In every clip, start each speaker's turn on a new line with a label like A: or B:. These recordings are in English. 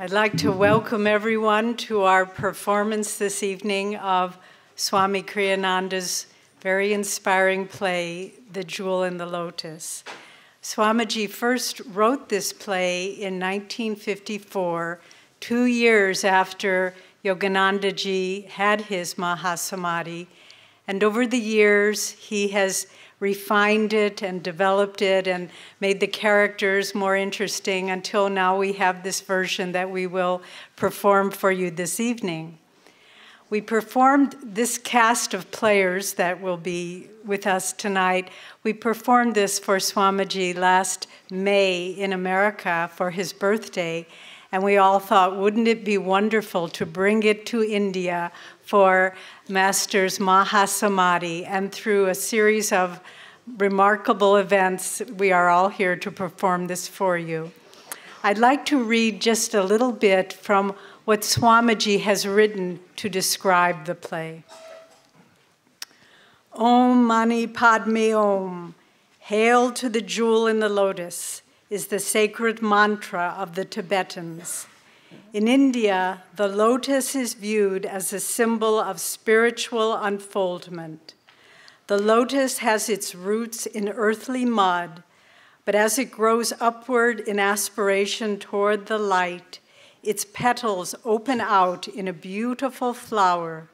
A: I'd like to welcome everyone to our performance this evening of Swami Kriyananda's very inspiring play, The Jewel in the Lotus. Swamiji first wrote this play in 1954, 2 years after Yogananda ji had his Mahasamadhi, and over the years he has refined it and developed it and made the characters more interesting until now we have this version that we will perform for you this evening. We performed this cast of players that will be with us tonight. We performed this for Swamiji last May in America for his birthday, and we all thought, wouldn't it be wonderful to bring it to India for Master's Mahasamadhi, and through a series of remarkable events, we are all here to perform this for you. I'd like to read just a little bit from what Swamiji has written to describe the play. Om Mani Padme Om, hail to the jewel in the lotus, is the sacred mantra of the Tibetans. In India, the lotus is viewed as a symbol of spiritual unfoldment. The lotus has its roots in earthly mud, but as it grows upward in aspiration toward the light, its petals open out in a beautiful flower.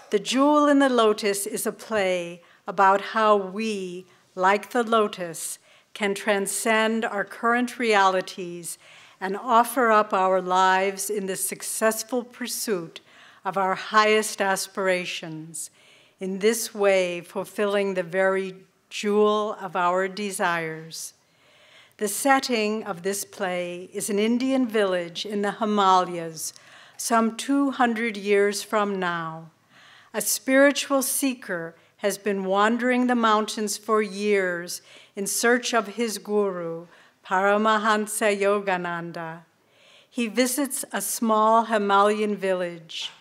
A: The Jewel in the Lotus is a play about how we, like the lotus, can transcend our current realities and offer up our lives in the successful pursuit of our highest aspirations, in this way fulfilling the very jewel of our desires. The setting of this play is an Indian village in the Himalayas, some 200 years from now. A spiritual seeker has been wandering the mountains for years in search of his guru, Paramhansa Yogananda. He visits a small Himalayan village.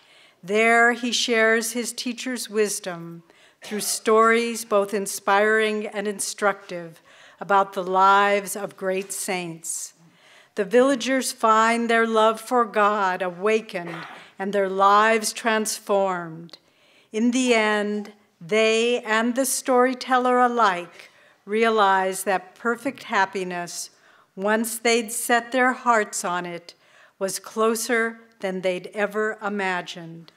A: There he shares his teacher's wisdom through stories both inspiring and instructive about the lives of great saints. The villagers find their love for God awakened and their lives transformed. In the end, they and the storyteller alike realize that perfect happiness, once they'd set their hearts on it, was closer than they'd ever imagined.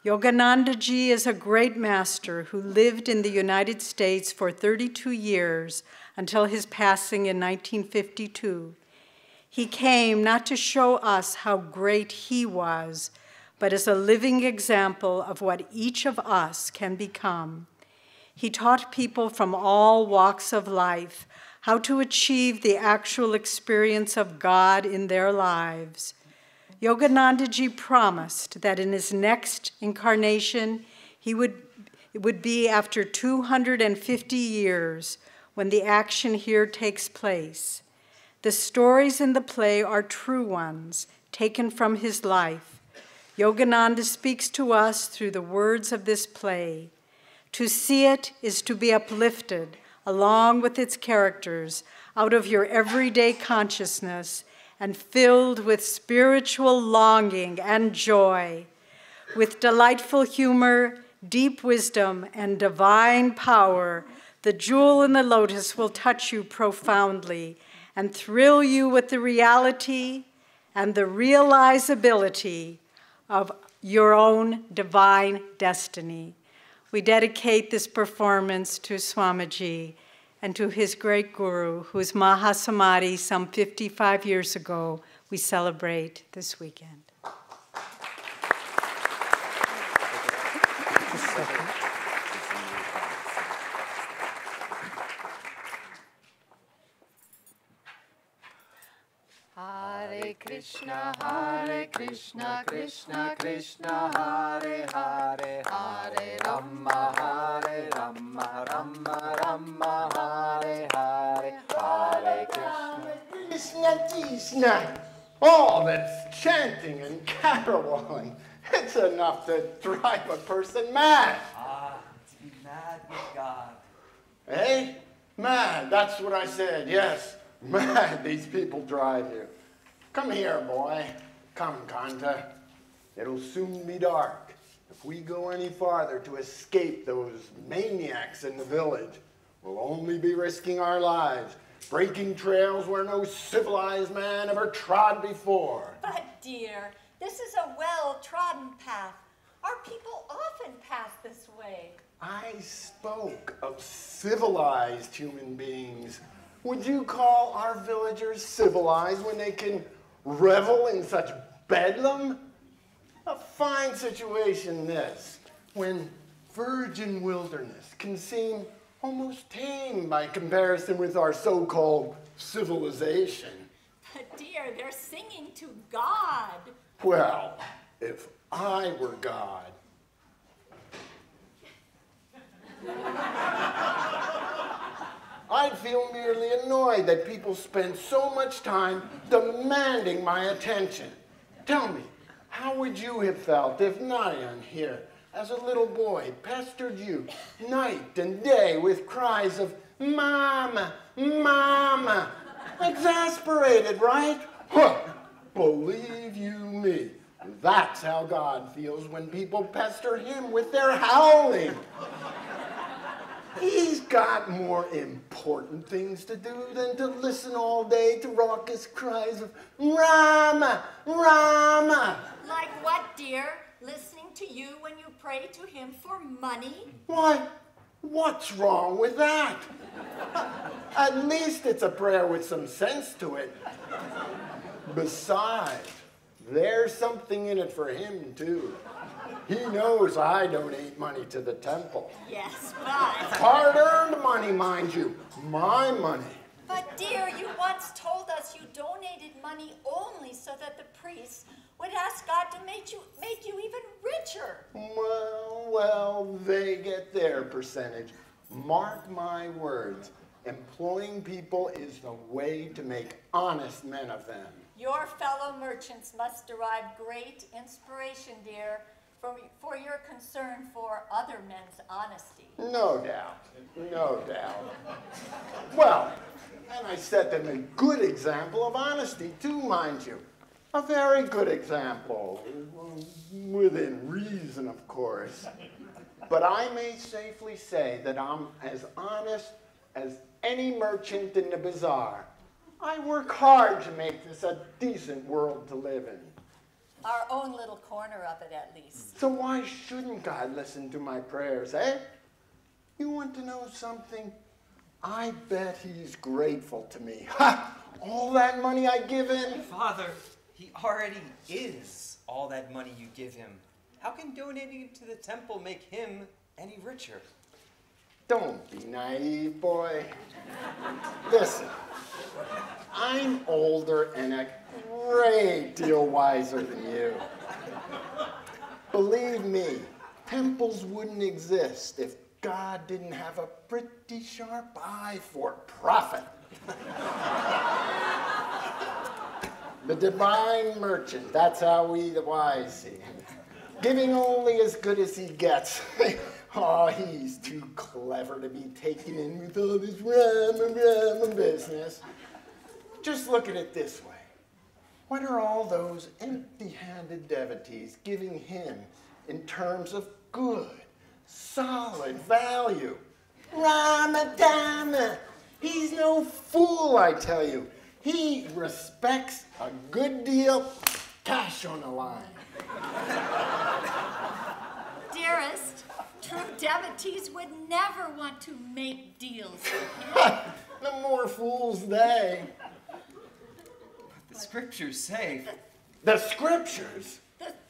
A: Yogananda ji is a great master who lived in the United States for 32 years until his passing in 1952. He came not to show us how great he was, but as a living example of what each of us can become. He taught people from all walks of life how to achieve the actual experience of God in their lives. Yogananda ji promised that in his next incarnation, it would be after 250 years when the action here takes place. The stories in the play are true ones, taken from his life. Yogananda speaks to us through the words of this play. To see it is to be uplifted, along with its characters, out of your everyday consciousness and filled with spiritual longing and joy. With delightful humor, deep wisdom, and divine power, the jewel in the lotus will touch you profoundly and thrill you with the reality and the realizability of your own divine destiny. We dedicate this performance to Swamiji and to his great guru, whose Mahasamadhi some 55 years ago we celebrate this weekend.
B: Hare Krishna, Krishna Krishna, Hare Hare, Hare Rama, Rama Rama, Hare Hare, Hare Krishna.
C: Krishna, Krishna. Oh, that's chanting and caroling. It's enough to drive a person mad.
B: To be mad with God.
C: Mad, that's what I said, yes. Mad, these people drive you. Come here, boy. Come, Kanta. It'll soon be dark. If we go any farther to escape those maniacs in the village, we'll only be risking our lives, breaking trails where no civilized man ever trod before.
D: But dear, this is a well-trodden path. Our people often pass this way.
C: I spoke of civilized human beings. Would you call our villagers civilized when they can revel in such bedlam? A fine situation this, when virgin wilderness can seem almost tame by comparison with our so-called civilization.
D: But dear, they're singing to God.
C: Well, if I were God, I'd feel merely annoyed that people spend so much time demanding my attention. Tell me, how would you have felt if Nayan here, as a little boy, pestered you night and day with cries of, "Mama, Mama"? Exasperated, right? Huh. Believe you me, that's how God feels when people pester him with their howling. He's got more important things to do than to listen all day to raucous cries of Rama, Rama.
D: Like what, dear? Listening to you when you pray to him for money?
C: Why, what's wrong with that? At least it's a prayer with some sense to it. Besides, there's something in it for him, too. He knows I donate money to the temple.
D: Yes, but...
C: Hard-earned money, mind you. My money.
D: But dear, you once told us you donated money only so that the priests would ask God to make you even richer.
C: Well, they get their percentage. Mark my words. Employing people is the way to make honest men of them.
D: Your fellow merchants must derive great inspiration, dear, for your concern for other men's honesty.
C: No doubt, no doubt. Well, and I set them a good example of honesty too, mind you. A very good example, within reason, of course. But I may safely say that I'm as honest as any merchant in the bazaar. I work hard to make this a decent world to live in.
D: Our own little corner of it, at least.
C: So why shouldn't God listen to my prayers, eh? You want to know something? I bet he's grateful to me. Ha! All that money I give him?
B: Father, he already is all that money you give him. How can donating it to the temple make him any richer?
C: Don't be naive, boy. Listen, I'm older and a great deal wiser than you. Believe me, temples wouldn't exist if God didn't have a pretty sharp eye for profit. The divine merchant, that's how we the wise see him. Giving only as good as he gets. Oh, he's too clever to be taken in with all this Rama business. Just look at it this way. What are all those empty-handed devotees giving him in terms of good, solid value? Rama Dama! He's no fool, I tell you. He respects a good deal, cash on the line.
D: Dearest, true devotees would never want to make deals with him.
C: No more fools they.
B: The scriptures say...
C: The scriptures?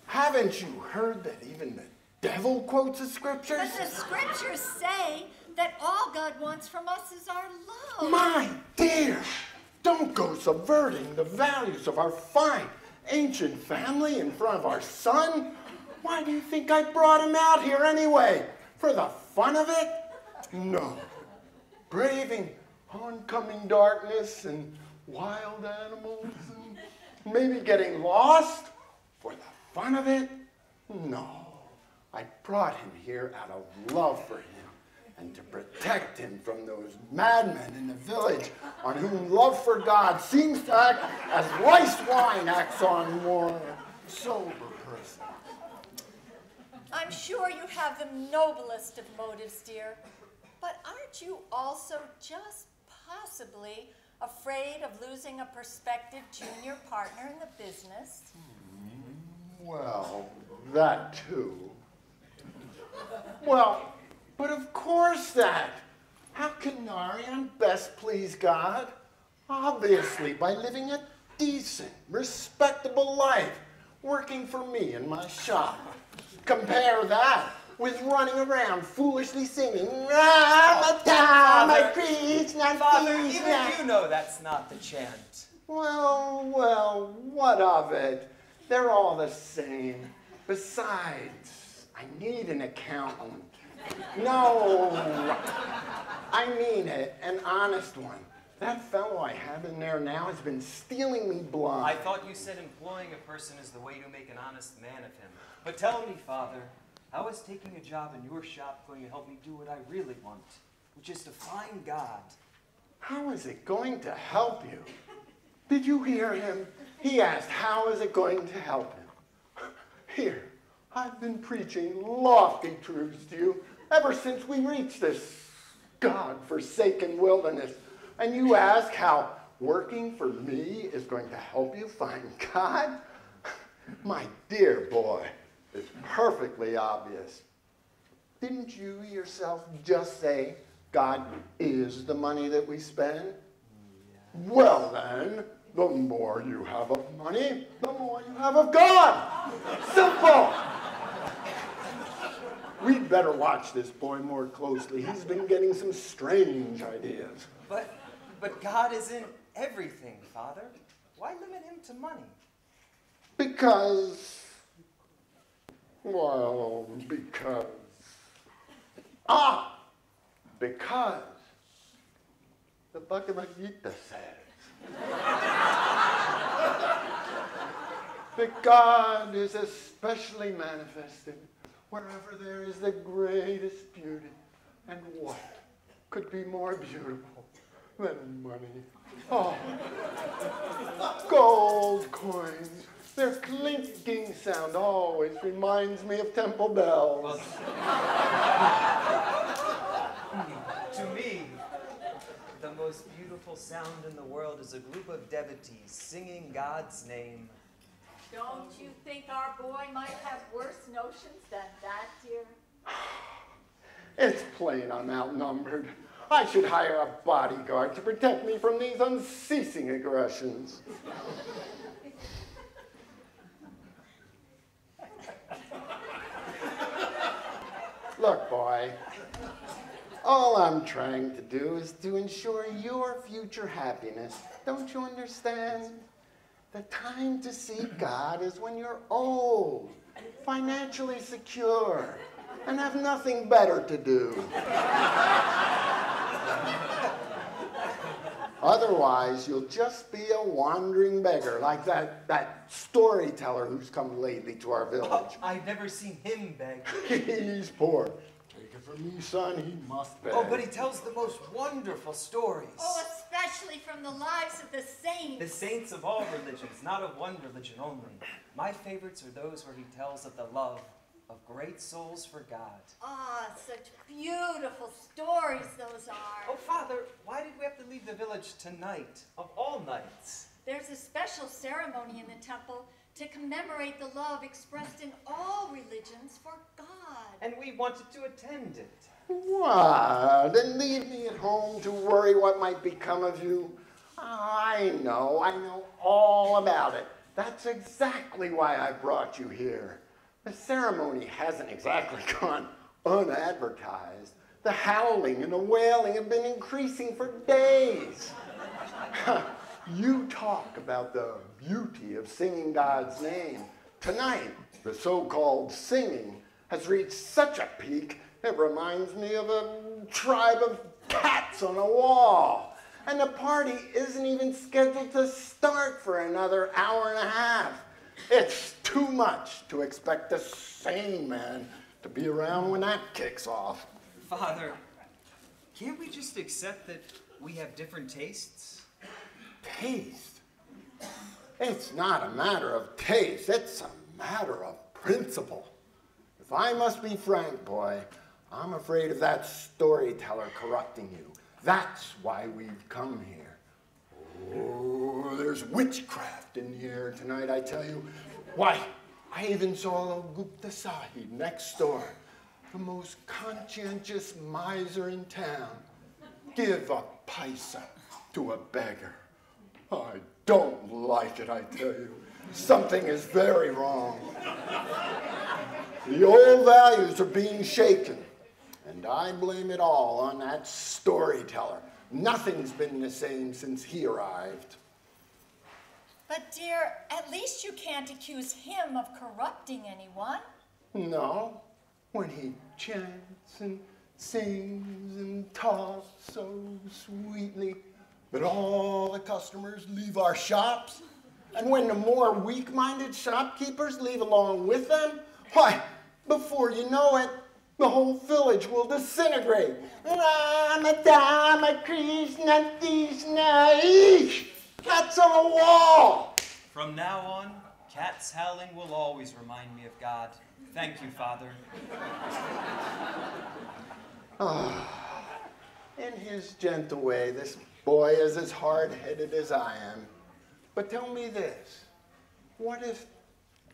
C: Haven't you heard that even the devil quotes the scriptures?
D: But the scriptures say that all God wants from us is our love.
C: My dear, don't go subverting the values of our fine ancient family in front of our son. Why do you think I brought him out here anyway? For the fun of it? No. Braving oncoming darkness and wild animals and maybe getting lost? For the fun of it? No. I brought him here out of love for him and to protect him from those madmen in the village on whom love for God seems to act as rice wine acts on more sober person.
D: I'm sure you have the noblest of motives, dear. But aren't you also just possibly afraid of losing a prospective junior partner in the business?
C: Well, that too. Well, but of course that. How can Narayan best please God? Obviously, by living a decent, respectable life, working for me in my shop. Compare that with running around foolishly singing, Rama Krishna,
B: Father,
C: Krishna.
B: even you know that's not the chant.
C: Well, what of it? They're all the same. Besides, I need an accountant. No, I mean it, an honest one. That fellow I have in there now has been stealing me blind.
B: I thought you said employing a person is the way to make an honest man of him. But tell me, Father, how is taking a job in your shop going to help me do what I really want, which is to find God?
C: How is it going to help you? Did you hear him? He asked, how is it going to help him? Here, I've been preaching lofty truths to you ever since we reached this God-forsaken wilderness. And you ask how working for me is going to help you find God? My dear boy, it's perfectly obvious. Didn't you yourself just say God is the money that we spend? Yeah. Well then, the more you have of money, the more you have of God. Simple. We'd better watch this boy more closely. He's been getting some strange ideas.
B: But God is in everything, Father. Why limit him to money?
C: Because the Bhagavad Gita says that God is especially manifested wherever there is the greatest beauty. And what could be more beautiful than money? Oh, gold coins. Their clinking sound always reminds me of temple bells.
B: Well, to me, the most beautiful sound in the world is a group of devotees singing God's name.
D: Don't you think our boy might have worse notions than that, dear?
C: It's plain I'm outnumbered. I should hire a bodyguard to protect me from these unceasing aggressions. Look, boy, all I'm trying to do is to ensure your future happiness. Don't you understand? The time to seek God is when you're old, financially secure, and have nothing better to do. Otherwise, you'll just be a wandering beggar, like that storyteller who's come lately to our village.
B: Oh, I've never seen him beg.
C: He's poor. Take it from me, son, he must beg.
B: Oh, but he tells the most wonderful stories.
D: Oh, especially from the lives of the saints.
B: The saints of all religions, not of one religion only. My favorites are those where he tells of the love of great souls for God.
D: Ah, such beautiful stories those are.
B: Oh, Father, why did we have to leave the village tonight, of all nights?
D: There's a special ceremony in the temple to commemorate the love expressed in all religions for God.
B: And we wanted to attend it.
C: What? And leave me at home to worry what might become of you? I know all about it. That's exactly why I brought you here. The ceremony hasn't exactly gone unadvertised. The howling and the wailing have been increasing for days. You talk about the beauty of singing God's name. Tonight, the so-called singing has reached such a peak, it reminds me of a tribe of cats on a wall. And the party isn't even scheduled to start for another hour and a half. It's too much to expect a sane man to be around when that kicks off.
B: Father, Can't we just accept that we have different tastes?
C: Taste? It's not a matter of taste. It's a matter of principle. If I must be frank, boy, I'm afraid of that storyteller corrupting you. That's why we've come here. Oh, there's witchcraft in the air tonight, I tell you. Why, I even saw Gupta Sahib next door, the most conscientious miser in town, give a paisa to a beggar. I don't like it, I tell you. Something is very wrong. The old values are being shaken, and I blame it all on that storyteller. Nothing's been the same since he arrived.
D: But dear, at least you can't accuse him of corrupting anyone.
C: No, when he chants and sings and talks so sweetly, but all the customers leave our shops, and when the more weak-minded shopkeepers leave along with them, why, before you know it, the whole village will disintegrate. Rama Dama Krishna Krishna Ish! Cats on a wall!
B: From now on, cats howling will always remind me of God. Thank you, Father.
C: In his gentle way, this boy is as hard-headed as I am. But tell me this, what if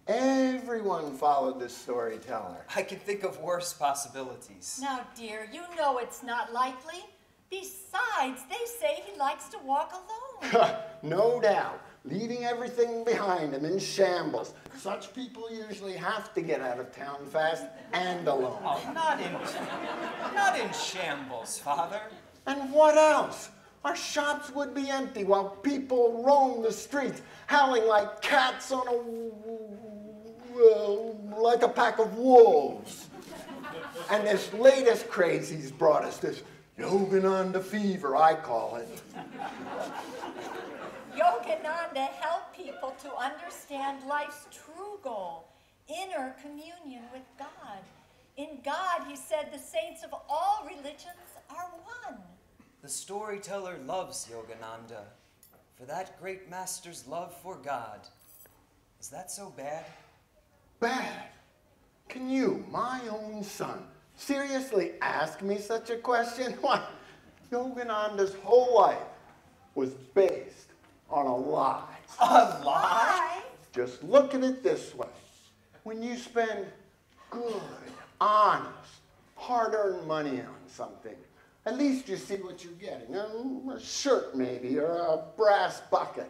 C: everyone followed this storyteller?
B: I can think of worse possibilities.
D: Now, dear, you know it's not likely. Besides, they say he likes to walk alone.
C: No doubt, leaving everything behind him in shambles. Such people usually have to get out of town fast and alone.
B: Oh, not in shambles, Father.
C: And what else? Our shops would be empty while people roam the streets, howling like cats on like a pack of wolves. And this latest craze he's brought us, this Yogananda fever, I call it.
D: Yogananda helped people to understand life's true goal, inner communion with God. In God, he said, the saints of all religions are one.
B: The storyteller loves Yogananda for that great master's love for God. Is that so bad?
C: Bad? Can you, my own son, seriously ask me such a question? Why, Yogananda's whole life was based on a lie.
B: A lie?
C: Just look at it this way. When you spend good, honest, hard-earned money on something, at least you see what you're getting. A shirt, maybe, or a brass bucket.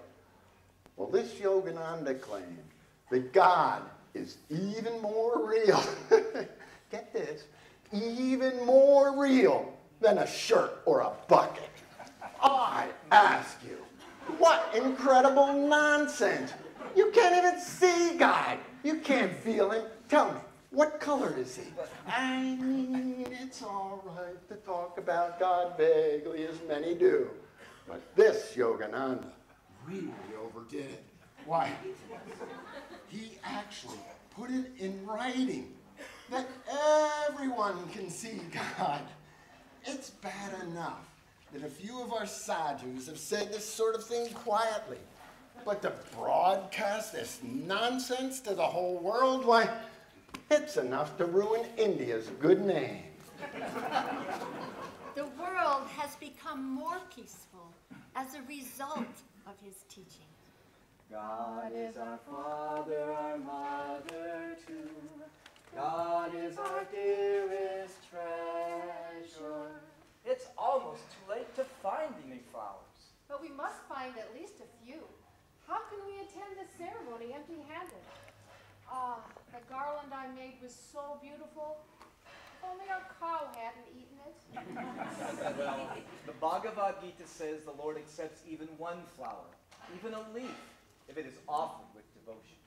C: Well, this Yogananda claimed that God is even more real. Get this, even more real than a shirt or a bucket. I ask you, what incredible nonsense. You can't even see God. You can't feel him. Tell me, what color is he? I mean, it's all right to talk about God vaguely, as many do. But this Yogananda really overdid it. Why? He actually put it in writing that everyone can see God. It's bad enough that a few of our sadhus have said this sort of thing quietly. But to broadcast this nonsense to the whole world, why, it's enough to ruin India's good name.
D: The world has become more peaceful as a result of his teaching.
E: God is our Father, our Mother too. God is our dearest treasure.
F: It's almost too late to find the new flowers.
G: But we must find at least a few. How can we attend the ceremony empty-handed? Ah, the garland I made was so beautiful. If only our cow hadn't eaten it.
F: Well, the Bhagavad Gita says the Lord accepts even one flower, even a leaf, if it is offered with devotion.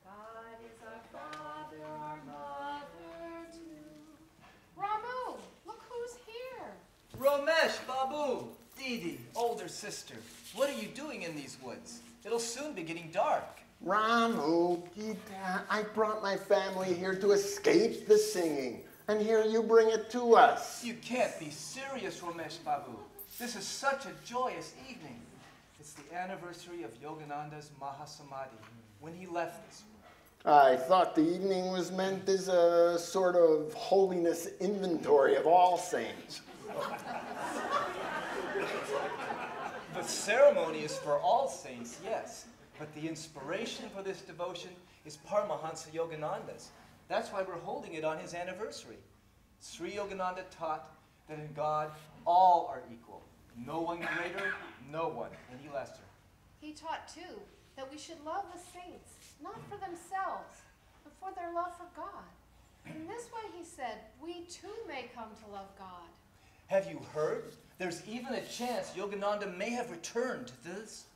G: God is our Father, our Mother too. Ramu, look who's here.
F: Ramesh, Babu, Didi, older sister, what are you doing in these woods? It'll soon be getting dark.
C: Ramu, Gita, I brought my family here to escape the singing. and here you bring it to us.
F: You can't be serious, Ramesh Babu. This is such a joyous evening. It's the anniversary of Yogananda's Mahasamadhi, when he left this world.
C: I thought the evening was meant as a sort of holiness inventory of all saints.
F: The ceremony is for all saints, yes, but the inspiration for this devotion is Paramhansa Yogananda's. That's why we're holding it on his anniversary. Sri Yogananda taught that in God all are equal. No one greater, no one any lesser.
G: He taught, too, that we should love the saints, not for themselves, but for their love for God. In this way, he said, we too may come to love God.
F: Have you heard? There's even a chance Yogananda may have returned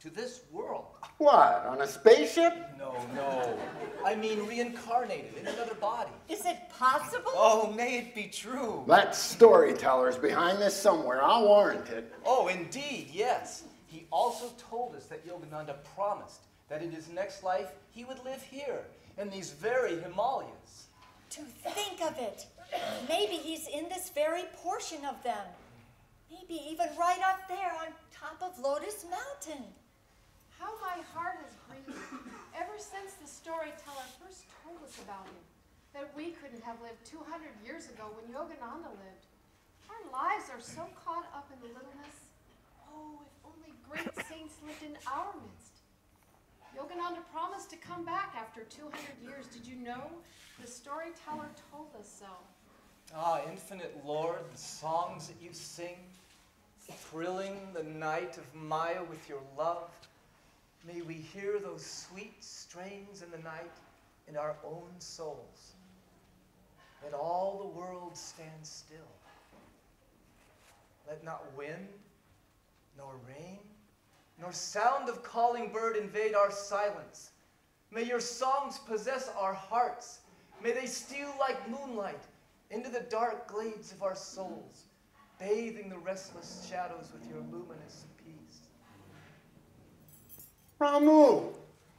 F: to this world.
C: What, on a spaceship?
F: No. I mean reincarnated in another body.
D: Is it possible?
F: Oh, may it be true.
C: That storyteller's behind this somewhere, I'll warrant it.
F: Oh, indeed, yes. He also told us that Yogananda promised that in his next life he would live here, in these very Himalayas.
D: To think of it. Maybe he's in this very portion of them. Maybe even right up there on top of Lotus Mountain.
G: How my heart has grieved ever since the storyteller first told us about him, that we couldn't have lived 200 years ago when Yogananda lived. Our lives are so caught up in the littleness. Oh, if only great saints lived in our midst. Yogananda promised to come back after 200 years. Did you know? The storyteller told us so.
F: Ah, infinite Lord, the songs that you sing, thrilling the night of Maya with your love. May we hear those sweet strains in the night in our own souls. Let all the world stand still. Let not wind, nor rain, nor sound of calling bird invade our silence. May your songs possess our hearts. May they steal like moonlight into the dark glades of our souls, bathing the restless shadows with your luminous peace.
C: Ramu,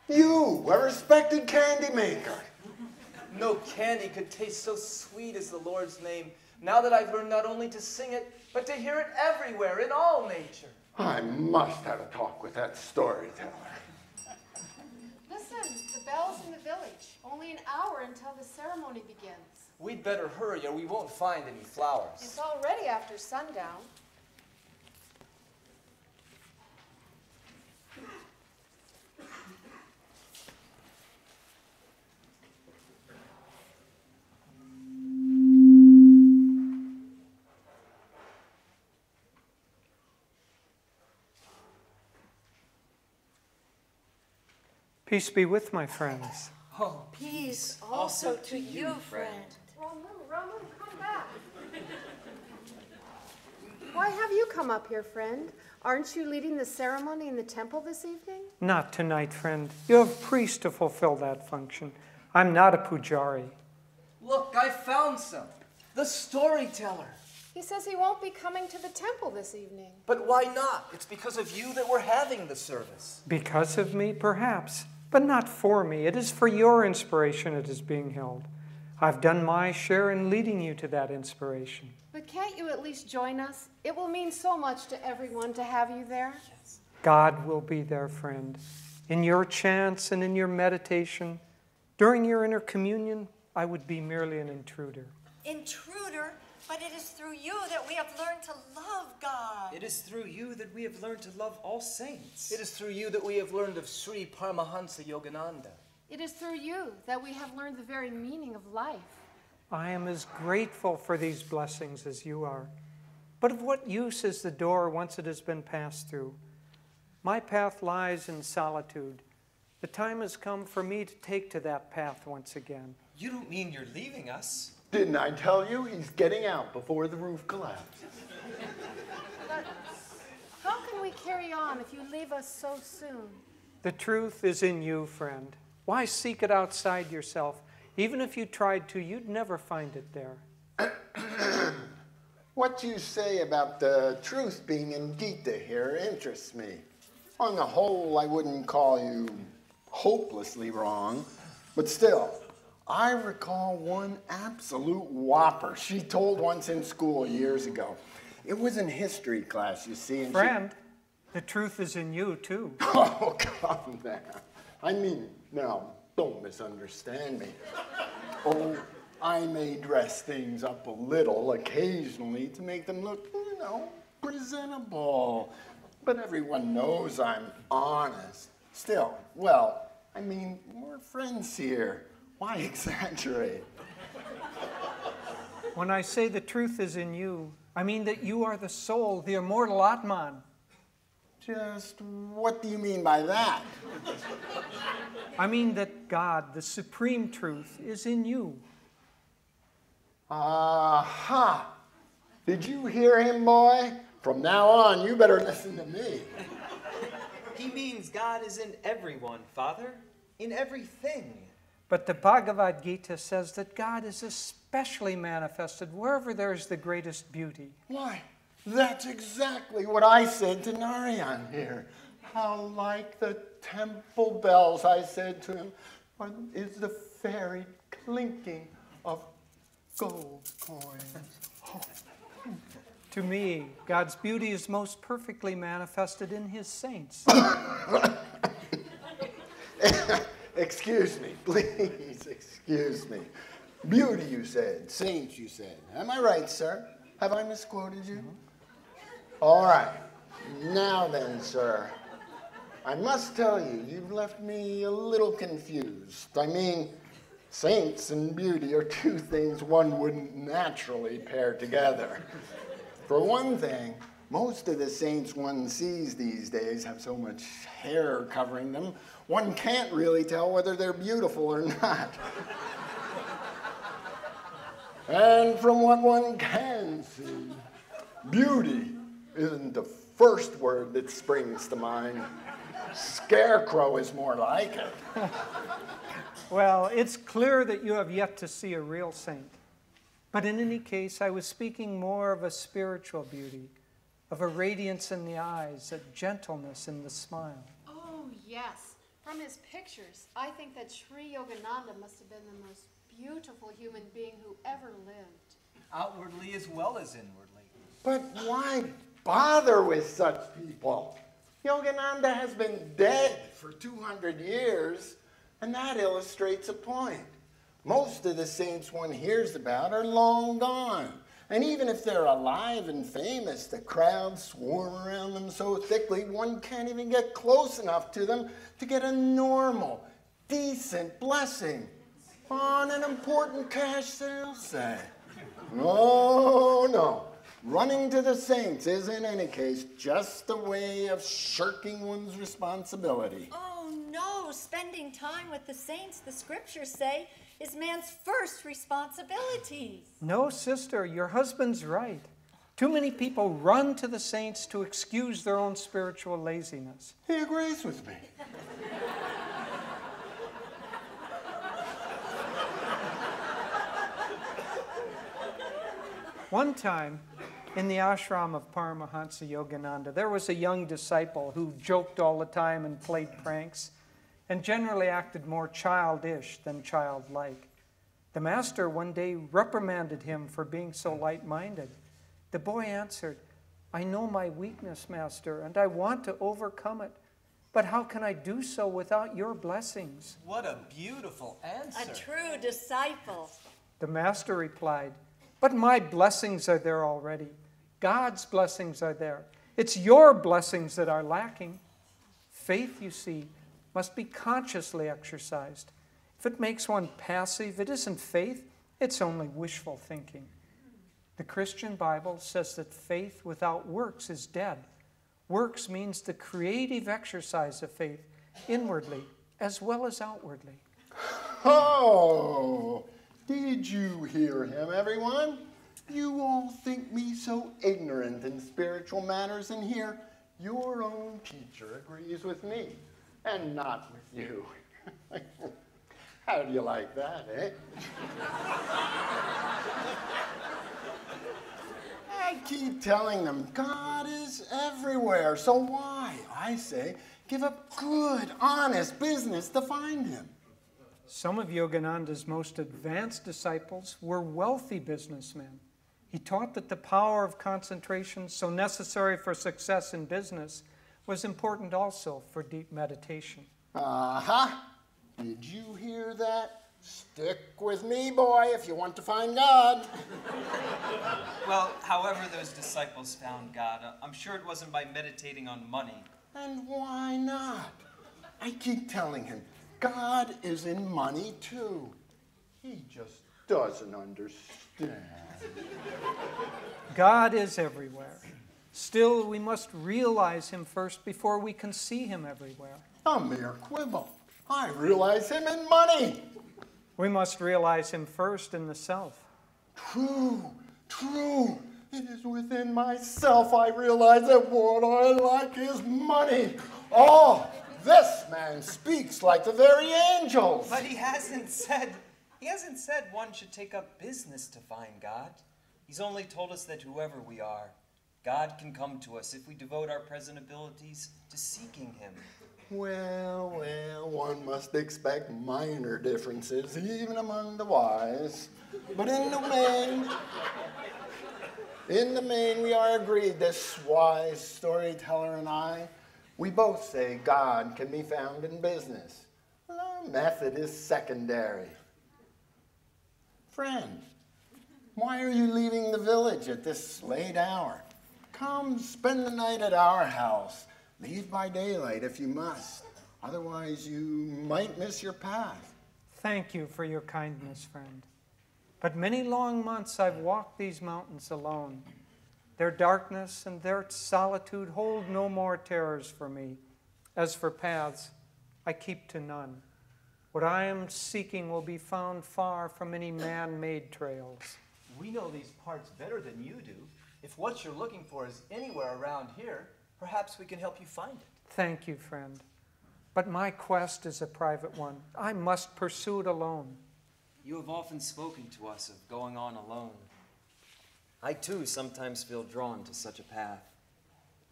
C: you, a respected candy maker.
F: No candy could taste so sweet as the Lord's name, now that I've learned not only to sing it, but to hear it everywhere, in all nature.
C: I must have a talk with that storyteller.
G: Listen, the bell's in the village. Only an hour until the ceremony begins.
F: We'd better hurry or we won't find any flowers.
G: It's already after sundown.
H: Peace be with my friends.
F: Oh,
D: Peace also to you, friend.
G: Ramu, come back. Why have you come up here, friend? Aren't you leading the ceremony in the temple this evening?
H: Not tonight, friend. You have priests to fulfill that function. I'm not a pujari.
F: look, I found some. The storyteller.
G: He says he won't be coming to the temple this evening.
F: But why not? It's because of you that we're having the service.
H: Because of me, perhaps, but not for me. It is for your inspiration it is being held. I've done my share in leading you to that inspiration.
G: But can't you at least join us? It will mean so much to everyone to have you there.
F: Yes.
H: God will be there, friend. In your chants and in your meditation, during your inner communion, I would be merely an intruder.
D: Intruder? But it is through you that we have learned to love God.
B: It is through you that we have learned to love all saints.
F: It is through you that we have learned of Sri Paramhansa Yogananda.
G: It is through you that we have learned the very meaning of life.
H: I am as grateful for these blessings as you are. But of what use is the door once it has been passed through? My path lies in solitude. The time has come for me to take to that path once again.
B: You don't mean you're leaving us?
C: Didn't I tell you he's getting out before the roof collapses?
G: But how can we carry on if you leave us so soon?
H: The truth is in you, friend. Why seek it outside yourself? Even if you tried to, you'd never find it there.
C: What you say about the truth being in Gita here interests me. On the whole, I wouldn't call you hopelessly wrong, but still, I recall one absolute whopper she told once in school years ago. It was in history class, you see. And
H: Friend, the truth is in you, too.
C: Oh, come now. I mean, now, don't misunderstand me. Oh, I may dress things up a little occasionally to make them look, you know, presentable. But everyone knows I'm honest. Still, well, I mean, we're friends here. Why exaggerate?
H: When I say the truth is in you, I mean that you are the soul, the immortal Atman.
C: Just what do you mean by that?
H: I mean that God, the supreme truth, is in you.
C: Aha! Did you hear him, boy? From now on, you better listen to me.
B: He means God is in everyone, Father. In everything.
H: But the Bhagavad Gita says that God is especially manifested wherever there is the greatest beauty.
C: Why, that's exactly what I said to Narayan here. How like the temple bells, I said to him, is the fairy clinking of gold coins. Oh.
H: To me, God's beauty is most perfectly manifested in his saints.
C: Excuse me, please, excuse me. Beauty, you said. Saints, you said. Am I right, sir? Have I misquoted you? All right. Now then, sir, I must tell you, you've left me a little confused. I mean, saints and beauty are two things one wouldn't naturally pair together. For one thing, most of the saints one sees these days have so much hair covering them, one can't really tell whether they're beautiful or not. And from what one can see, beauty isn't the first word that springs to mind. Scarecrow is more like it.
H: Well, it's clear that you have yet to see a real saint. But in any case, I was speaking more of a spiritual beauty, of a radiance in the eyes, a gentleness in the smile.
G: Oh, yes. From his pictures, I think that Sri Yogananda must have been the most beautiful human being who ever lived.
F: Outwardly as well as inwardly.
C: But why bother with such people? Yogananda has been dead for 200 years, and that illustrates a point. Most of the saints one hears about are long gone. And even if they're alive and famous, the crowds swarm around them so thickly, one can't even get close enough to them to get a normal, decent blessing on an important cash sale, say. No, no. Running to the saints is, in any case, just a way of shirking one's responsibility.
D: Oh, no. Spending time with the saints, the scriptures say, is man's first responsibility.
H: No, sister, your husband's right. Too many people run to the saints to excuse their own spiritual laziness.
C: He agrees with me.
H: One time, in the ashram of Paramhansa Yogananda, there was a young disciple who joked all the time and played pranks, and generally acted more childish than childlike. The master one day reprimanded him for being so light-minded. The boy answered, "I know my weakness, master, and I want to overcome it. But how can I do so without your blessings?"
F: What a beautiful answer.
D: A true disciple.
H: The master replied, "But my blessings are there already. God's blessings are there. It's your blessings that are lacking. Faith, you see, must be consciously exercised. If it makes one passive, it isn't faith, it's only wishful thinking. The Christian Bible says that faith without works is dead. Works means the creative exercise of faith, inwardly as well as outwardly."
C: Oh, did you hear him, everyone? You all think me so ignorant in spiritual matters, and here your own teacher agrees with me, and not with you. How do you like that, eh? I keep telling them God is everywhere, so why, I say, give up good, honest business to find him?
H: Some of Yogananda's most advanced disciples were wealthy businessmen. He taught that the power of concentration, so necessary for success in business, was important also for deep meditation.
C: Uh-huh. Did you hear that? Stick with me, boy, if you want to find God.
B: Well, however those disciples found God, I'm sure it wasn't by meditating on money.
C: And why not? I keep telling him, God is in money too. He just doesn't understand.
H: God is everywhere. Still, we must realize him first before we can see him everywhere.
C: A mere quibble. I realize him in money.
H: We must realize him first in the self.
C: True, true. It is within myself I realize that what I like is money. Oh, this man speaks like the very angels.
B: But he hasn't said one should take up business to find God. He's only told us that whoever we are, God can come to us if we devote our present abilities to seeking him.
C: Well, one must expect minor differences, even among the wise. But in the main, we are agreed, this wise storyteller and I. We both say God can be found in business. Our method is secondary. Friend, why are you leaving the village at this late hour? Come spend the night at our house. Leave by daylight if you must. Otherwise, you might miss your path.
H: Thank you for your kindness, friend. But many long months I've walked these mountains alone. Their darkness and their solitude hold no more terrors for me. As for paths, I keep to none. What I am seeking will be found far from any man-made trails.
F: We know these parts better than you do. If what you're looking for is anywhere around here, perhaps we can help you find it.
H: Thank you, friend. But my quest is a private one. I must pursue it alone.
B: You have often spoken to us of going on alone. I too sometimes feel drawn to such a path.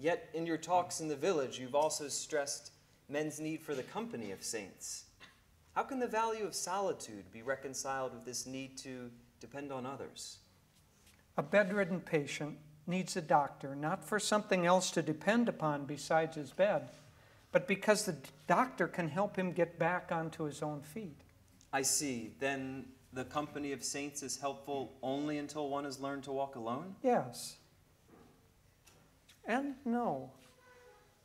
B: Yet in your talks in the village, you've also stressed men's need for the company of saints. How can the value of solitude be reconciled with this need to depend on others?
H: A bedridden patient needs a doctor, not for something else to depend upon besides his bed, but because the doctor can help him get back onto his own feet.
B: I see. Then the company of saints is helpful only until one has learned to walk alone?
H: Yes. And no.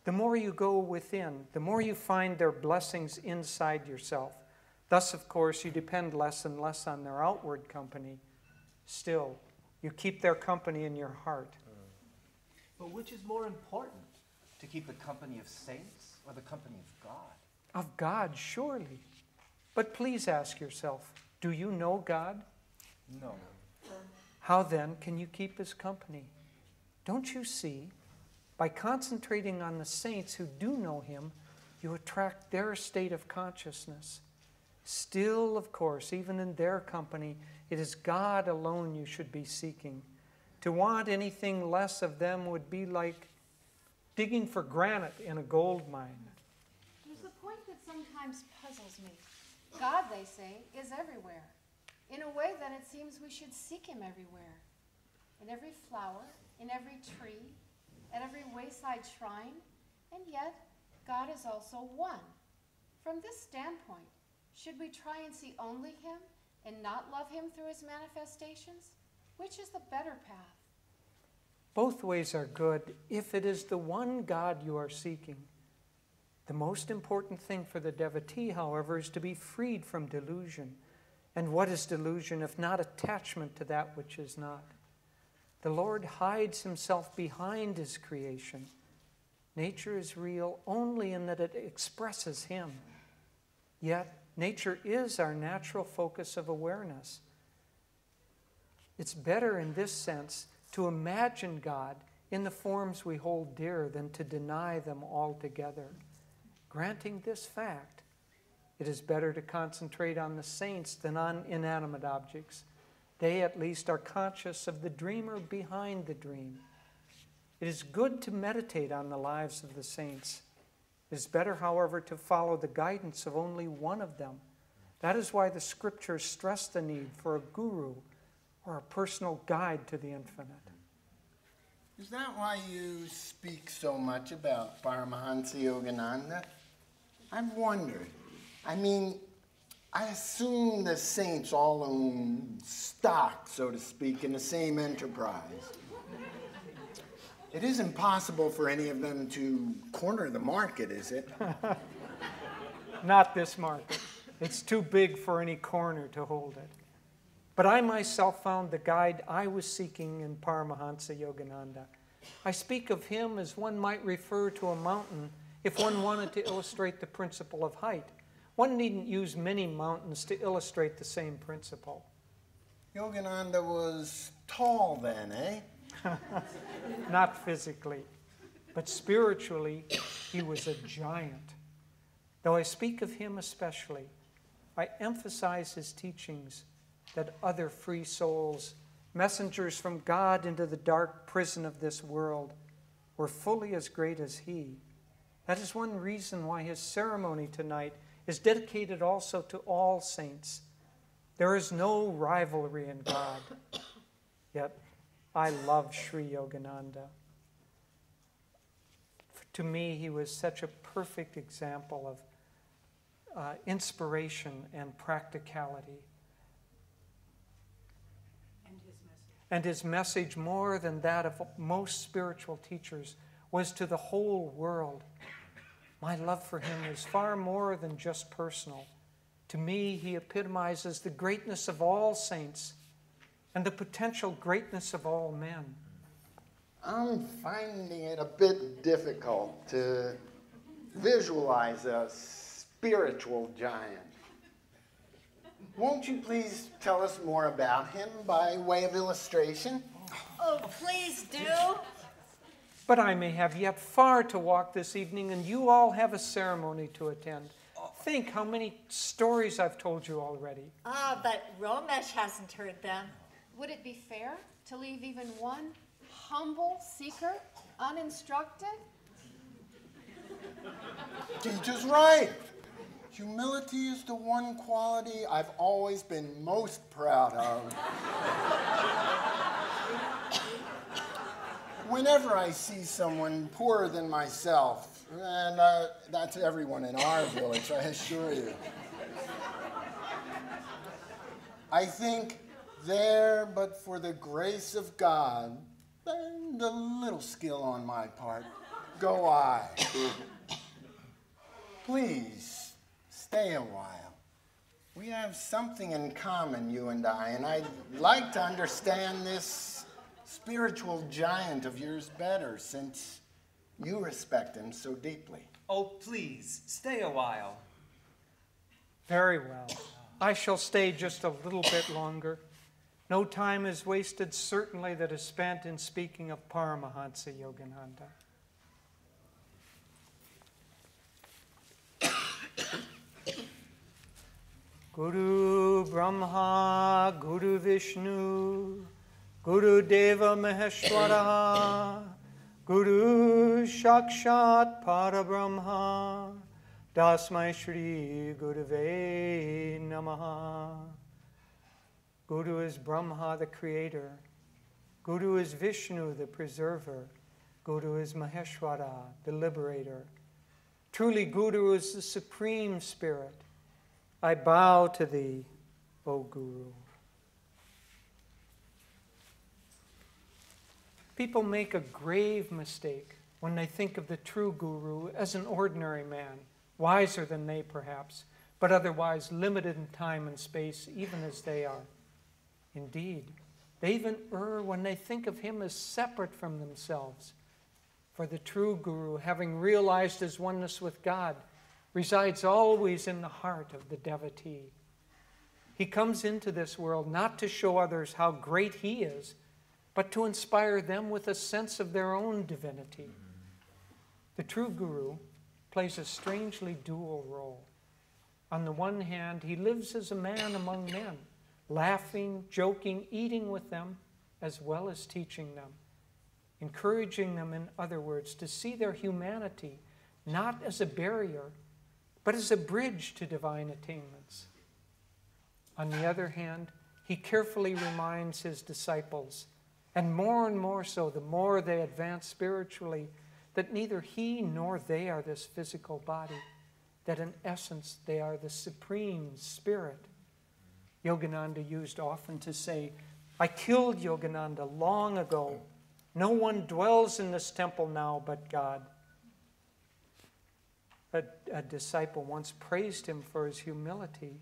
H: The more you go within, the more you find their blessings inside yourself. Thus, of course, you depend less and less on their outward company. Still, you keep their company in your heart.
F: But which is more important, to keep the company of saints or the company of God?
H: Of God, surely. But please ask yourself, do you know God?
F: No.
H: How then can you keep his company? Don't you see? By concentrating on the saints who do know him, you attract their state of consciousness. Still, of course, even in their company, it is God alone you should be seeking. To want anything less of them would be like digging for granite in a gold mine.
G: There's a point that sometimes puzzles me. God, they say, is everywhere. In a way, then it seems we should seek him everywhere. In every flower, in every tree, at every wayside shrine, and yet God is also one. From this standpoint, should we try and see only him and not love him through his manifestations? Which is the better path?
H: Both ways are good if it is the one God you are seeking. The most important thing for the devotee, however, is to be freed from delusion. And what is delusion if not attachment to that which is not? The Lord hides himself behind his creation. Nature is real only in that it expresses him. Yet, nature is our natural focus of awareness. It's better in this sense to imagine God in the forms we hold dear than to deny them altogether. Granting this fact, it is better to concentrate on the saints than on inanimate objects. They at least are conscious of the dreamer behind the dream. It is good to meditate on the lives of the saints. It is better, however, to follow the guidance of only one of them. That is why the scriptures stress the need for a guru or a personal guide to the infinite.
C: Is that why you speak so much about Paramhansa Yogananda? I've wondered. I mean, I assume the saints all own stock, so to speak, in the same enterprise. It isn't possible for any of them to corner the market, is it?
H: Not this market. It's too big for any corner to hold it. But I myself found the guide I was seeking in Paramhansa Yogananda. I speak of him as one might refer to a mountain if one wanted to illustrate the principle of height. One needn't use many mountains to illustrate the same principle.
C: Yogananda was tall then, eh?
H: Not physically, but spiritually, he was a giant. Though I speak of him especially, I emphasize his teachings that other free souls, messengers from God into the dark prison of this world, were fully as great as he. That is one reason why his ceremony tonight is dedicated also to all saints. There is no rivalry in God. Yet, I love Sri Yogananda. To me, he was such a perfect example of inspiration and practicality. And his message, more than that of most spiritual teachers, was to the whole world. My love for him is far more than just personal. To me, he epitomizes the greatness of all saints and the potential greatness of all men.
C: I'm finding it a bit difficult to visualize a spiritual giant. Won't you please tell us more about him by way of illustration?
D: Oh, please do.
H: But I may have yet far to walk this evening, and you all have a ceremony to attend. Think how many stories I've told you already.
D: But Romesh hasn't heard them.
G: Would it be fair to leave even one humble seeker uninstructed?
C: Teacher's right. Humility is the one quality I've always been most proud of. Whenever I see someone poorer than myself, and that's everyone in our village, I assure you, I think there, but for the grace of God and a little skill on my part, go I. Please, stay a while. We have something in common, you and I, and I'd like to understand this spiritual giant of yours better, since you respect him so deeply.
B: Oh, please, stay a while.
H: Very well. I shall stay just a little bit longer. No time is wasted, certainly, that is spent in speaking of Paramhansa Yogananda. Guru Brahma, Guru Vishnu, Guru Deva Maheshwara, Guru Shakshat Parabrahma, Tasmai Shri Gurave Namaha. Guru is Brahma, the creator. Guru is Vishnu, the preserver. Guru is Maheshwara, the liberator. Truly, Guru is the supreme spirit. I bow to thee, O Guru. People make a grave mistake when they think of the true Guru as an ordinary man, wiser than they perhaps, but otherwise limited in time and space, even as they are. Indeed, they even err when they think of him as separate from themselves. For the true Guru, having realized his oneness with God, resides always in the heart of the devotee. He comes into this world not to show others how great he is, but to inspire them with a sense of their own divinity. The true Guru plays a strangely dual role. On the one hand, he lives as a man among men, laughing, joking, eating with them, as well as teaching them, encouraging them, in other words, to see their humanity not as a barrier, but as a bridge to divine attainments. On the other hand, he carefully reminds his disciples, and more so the more they advance spiritually, that neither he nor they are this physical body, that in essence they are the supreme spirit. Yogananda used often to say, I killed Yogananda long ago. No one dwells in this temple now but God. A disciple once praised him for his humility.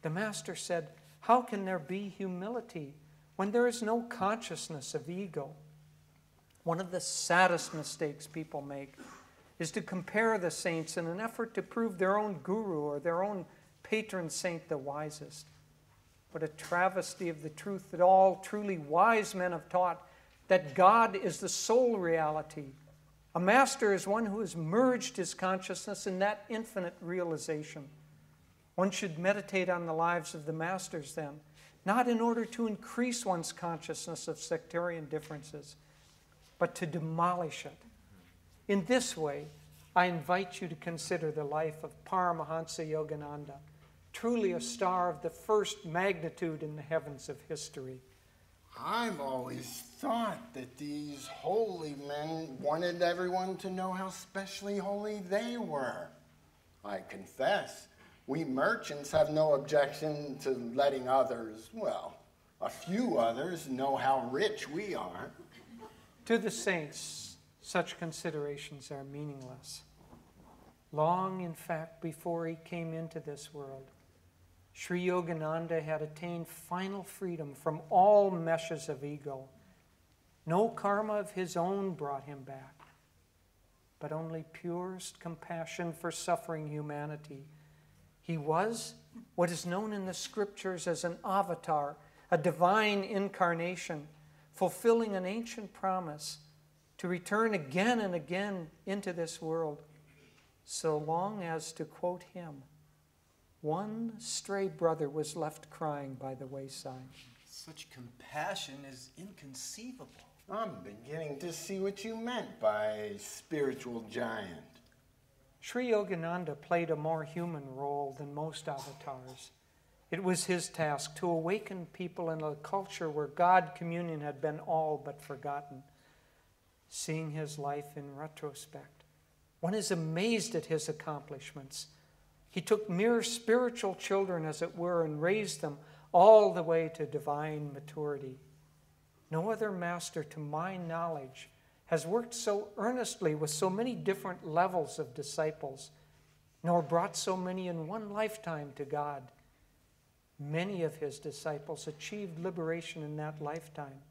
H: The master said, how can there be humility when there is no consciousness of ego? One of the saddest mistakes people make is to compare the saints in an effort to prove their own guru or their own patron saint the wisest. What a travesty of the truth that all truly wise men have taught, that God is the sole reality. A master is one who has merged his consciousness in that infinite realization. One should meditate on the lives of the masters then, not in order to increase one's consciousness of sectarian differences, but to demolish it. In this way, I invite you to consider the life of Paramhansa Yogananda, truly a star of the first magnitude in the heavens of history.
C: I've always thought that these holy men wanted everyone to know how specially holy they were. I confess, we merchants have no objection to letting others, well, a few others, know how rich we are.
H: To the saints, such considerations are meaningless. Long, in fact, before he came into this world, Sri Yogananda had attained final freedom from all meshes of ego. No karma of his own brought him back, but only purest compassion for suffering humanity. He was what is known in the scriptures as an avatar, a divine incarnation, fulfilling an ancient promise to return again and again into this world, so long as, to quote him, one stray brother was left crying by the wayside.
I: Such compassion is inconceivable.
C: I'm beginning to see what you meant by spiritual giant.
H: Sri Yogananda played a more human role than most avatars. It was his task to awaken people in a culture where God communion had been all but forgotten. Seeing his life in retrospect, one is amazed at his accomplishments. He took mere spiritual children, as it were, and raised them all the way to divine maturity. No other master, to my knowledge, has worked so earnestly with so many different levels of disciples, nor brought so many in one lifetime to God. Many of his disciples achieved liberation in that lifetime.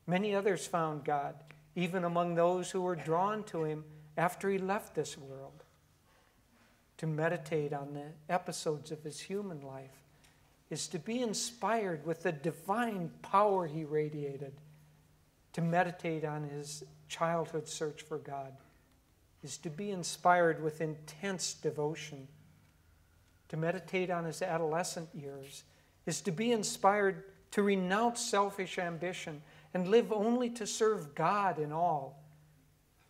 H: Many others found God, even among those who were drawn to him after he left this world. To meditate on the episodes of his human life is to be inspired with the divine power he radiated. To meditate on his childhood search for God is to be inspired with intense devotion. To meditate on his adolescent years is to be inspired to renounce selfish ambition and live only to serve God in all.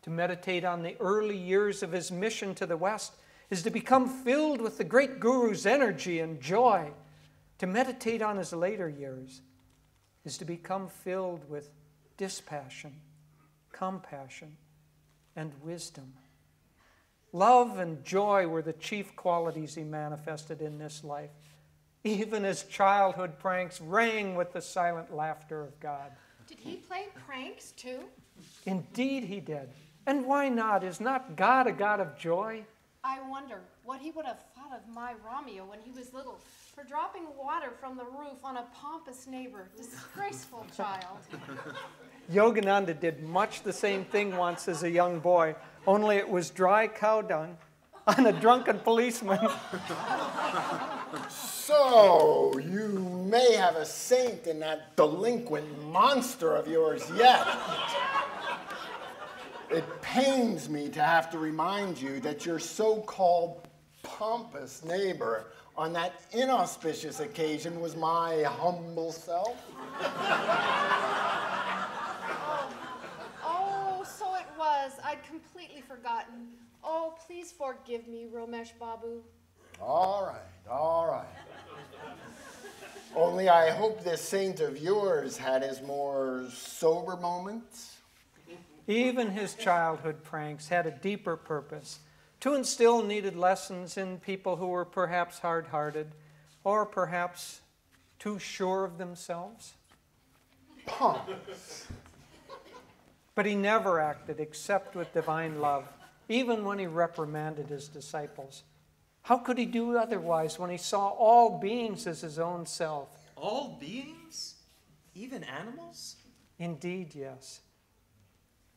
H: To meditate on the early years of his mission to the West is to become filled with the great Guru's energy and joy. To meditate on his later years is to become filled with dispassion, compassion, and wisdom. Love and joy were the chief qualities he manifested in this life. Even his childhood pranks rang with the silent laughter of God.
G: Did he play pranks too?
H: Indeed he did. And why not? Is not God a God of joy?
G: I wonder what he would have thought of my Romeo when he was little for dropping water from the roof on a pompous neighbor. Disgraceful child.
H: Yogananda did much the same thing once as a young boy, only it was dry cow dung on a drunken policeman.
C: So, you may have a saint in that delinquent monster of yours yet. It pains me to have to remind you that your so-called pompous neighbor on that inauspicious occasion was my humble self.
G: Oh, so it was. I'd completely forgotten. Oh, please forgive me, Romesh Babu.
C: All right, all right. Only I hope this saint of yours had his more sober moments.
H: Even his childhood pranks had a deeper purpose, to instill needed lessons in people who were perhaps hard-hearted or perhaps too sure of themselves.
C: Pumps.
H: But he never acted except with divine love, even when he reprimanded his disciples. How could he do otherwise when he saw all beings as his own self?
I: All beings? Even animals?
H: Indeed, yes.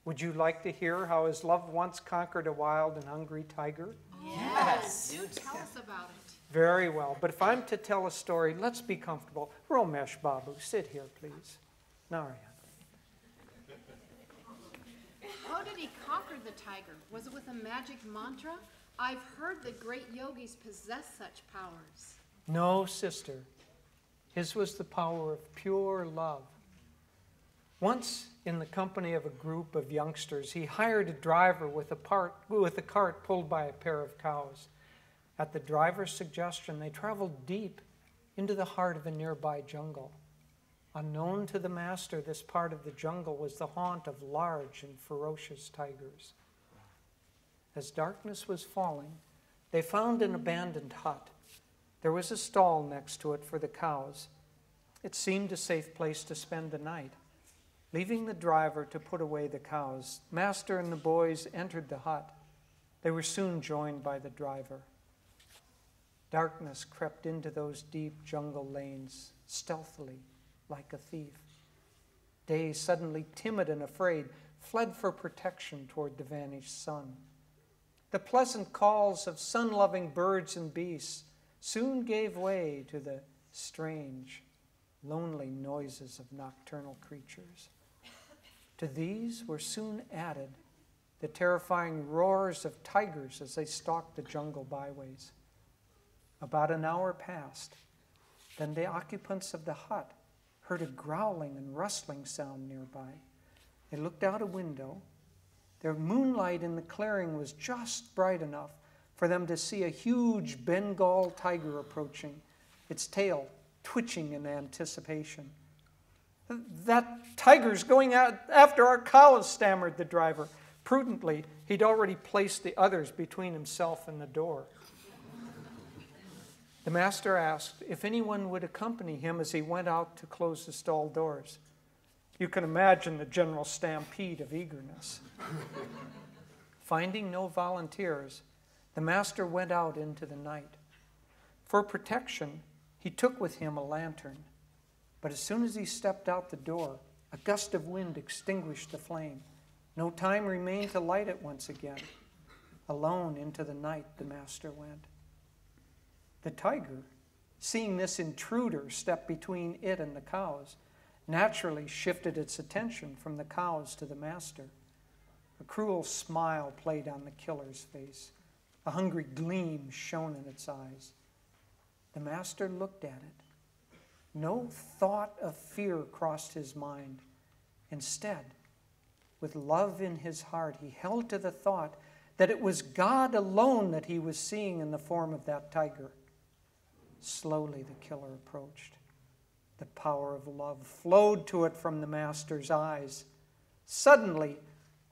H: Would you like to hear how his love once conquered a wild and hungry tiger?
I: Yes.
G: Do tell us about it.
H: Very well, but if I'm to tell a story, let's be comfortable. Romesh Babu, sit here, please. Narayan.
G: How did he conquer the tiger? Was it with a magic mantra? I've heard that great yogis possess such powers.
H: No, sister. His was the power of pure love. Once, in the company of a group of youngsters, he hired a driver with a cart pulled by a pair of cows. At the driver's suggestion, they traveled deep into the heart of a nearby jungle. Unknown to the master, this part of the jungle was the haunt of large and ferocious tigers. As darkness was falling, they found an abandoned hut. There was a stall next to it for the cows. It seemed a safe place to spend the night. Leaving the driver to put away the cows, master and the boys entered the hut. They were soon joined by the driver. Darkness crept into those deep jungle lanes, stealthily, like a thief. Day, suddenly timid and afraid, fled for protection toward the vanished sun. The pleasant calls of sun-loving birds and beasts soon gave way to the strange, lonely noises of nocturnal creatures. To these were soon added the terrifying roars of tigers as they stalked the jungle byways. About an hour passed. Then the occupants of the hut heard a growling and rustling sound nearby. They looked out a window. The moonlight in the clearing was just bright enough for them to see a huge Bengal tiger approaching, its tail twitching in anticipation. "That tiger's going out after our cows," stammered the driver. Prudently, he'd already placed the others between himself and the door. The master asked if anyone would accompany him as he went out to close the stall doors. You can imagine the general stampede of eagerness. Finding no volunteers, the master went out into the night. For protection, he took with him a lantern. But as soon as he stepped out the door, a gust of wind extinguished the flame. No time remained to light it once again. Alone into the night the master went. The tiger, seeing this intruder step between it and the cows, naturally shifted its attention from the cows to the master. A cruel smile played on the killer's face. A hungry gleam shone in its eyes. The master looked at it. No thought of fear crossed his mind. Instead, with love in his heart, he held to the thought that it was God alone that he was seeing in the form of that tiger. Slowly the killer approached. The power of love flowed to it from the master's eyes. Suddenly,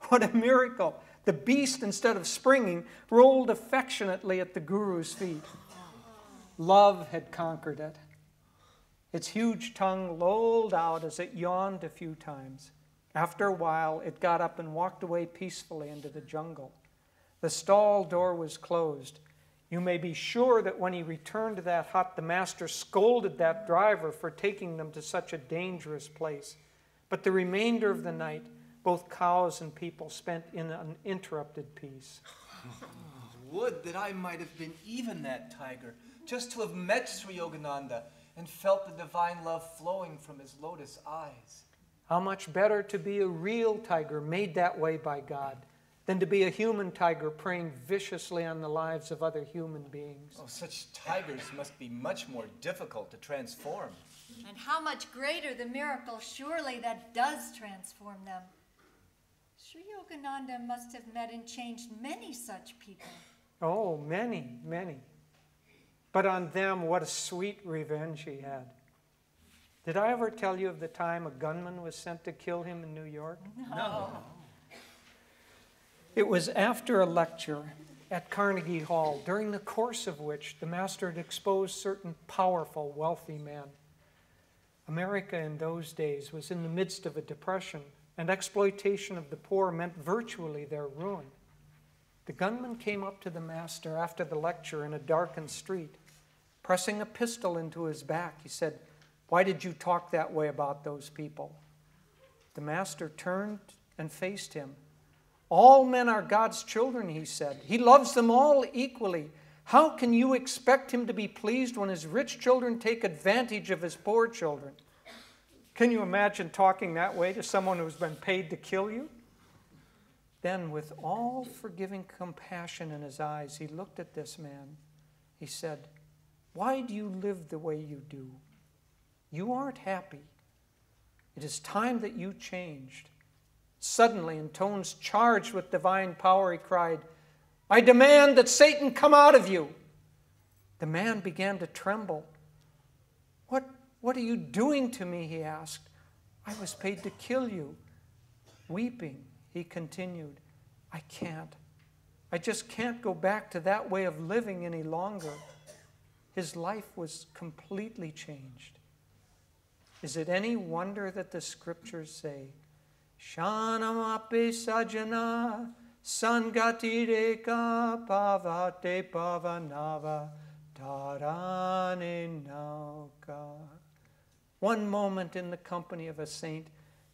H: what a miracle! The beast, instead of springing, rolled affectionately at the guru's feet. Love had conquered it. Its huge tongue lolled out as it yawned a few times. After a while, it got up and walked away peacefully into the jungle. The stall door was closed. You may be sure that when he returned to that hut, the master scolded that driver for taking them to such a dangerous place. But the remainder of the night, both cows and people spent in uninterrupted peace.
I: Would that I might have been even that tiger, just to have met Sri Yogananda and felt the divine love flowing from his lotus eyes.
H: How much better to be a real tiger made that way by God than to be a human tiger preying viciously on the lives of other human beings.
I: Oh, such tigers must be much more difficult to transform.
D: And how much greater the miracle surely that does transform them. Sri Yogananda must have met and changed many such people.
H: Oh, many, many. But on them, what a sweet revenge he had. Did I ever tell you of the time a gunman was sent to kill him in New York?
B: No.
H: It was after a lecture at Carnegie Hall, during the course of which the master had exposed certain powerful, wealthy men. America in those days was in the midst of a depression, and exploitation of the poor meant virtually their ruin. The gunman came up to the master after the lecture in a darkened street. Pressing a pistol into his back, he said, "Why did you talk that way about those people?" The master turned and faced him. "All men are God's children," he said. "He loves them all equally. How can you expect him to be pleased when his rich children take advantage of his poor children?" Can you imagine talking that way to someone who's been paid to kill you? Then, with all forgiving compassion in his eyes, he looked at this man. He said, "Why do you live the way you do? You aren't happy. It is time that you changed." Suddenly, in tones charged with divine power, he cried, "I demand that Satan come out of you." The man began to tremble. What are you doing to me?" he asked. "I was paid to kill you." Weeping, he continued, "I can't. I just can't go back to that way of living any longer." His life was completely changed. Is it any wonder that the scriptures say, "Shanamapi sajana sangatireka pavate pavanava tarane nauka"? One moment in the company of a saint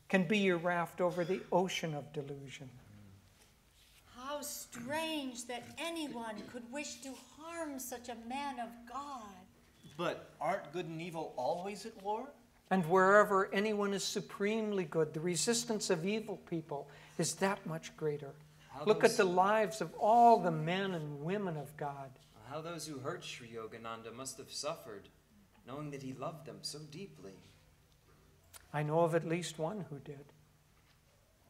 H: can be your raft over the ocean of delusion.
D: How strange that anyone could wish to harm such a man of God.
I: But aren't good and evil always at war?
H: And wherever anyone is supremely good, the resistance of evil people is that much greater. Look at the lives of all the men and women of God.
B: How those who hurt Sri Yogananda must have suffered, knowing that he loved them so deeply.
H: I know of at least one who did.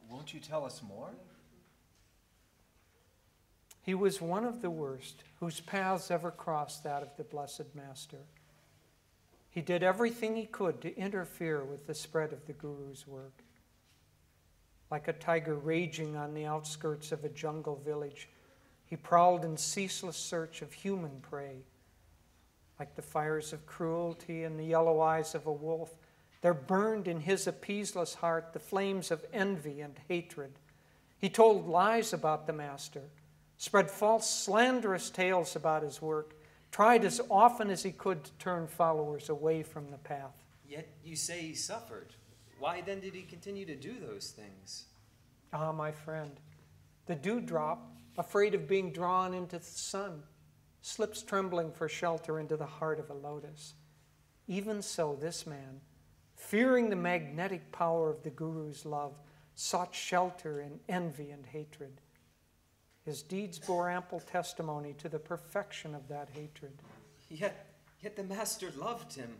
I: Won't you tell us more?
H: He was one of the worst whose paths ever crossed that of the Blessed Master. He did everything he could to interfere with the spread of the Guru's work. Like a tiger raging on the outskirts of a jungle village, he prowled in ceaseless search of human prey. Like the fires of cruelty in the yellow eyes of a wolf, there burned in his appeaseless heart the flames of envy and hatred. He told lies about the Master, spread false, slanderous tales about his work, tried as often as he could to turn followers away from the path.
B: Yet you say he suffered. Why then did he continue to do those things?
H: Ah, my friend, the dewdrop, afraid of being drawn into the sun, slips trembling for shelter into the heart of a lotus. Even so, this man, fearing the magnetic power of the Guru's love, sought shelter in envy and hatred. His deeds bore ample testimony to the perfection of that hatred.
B: Yet the Master loved him.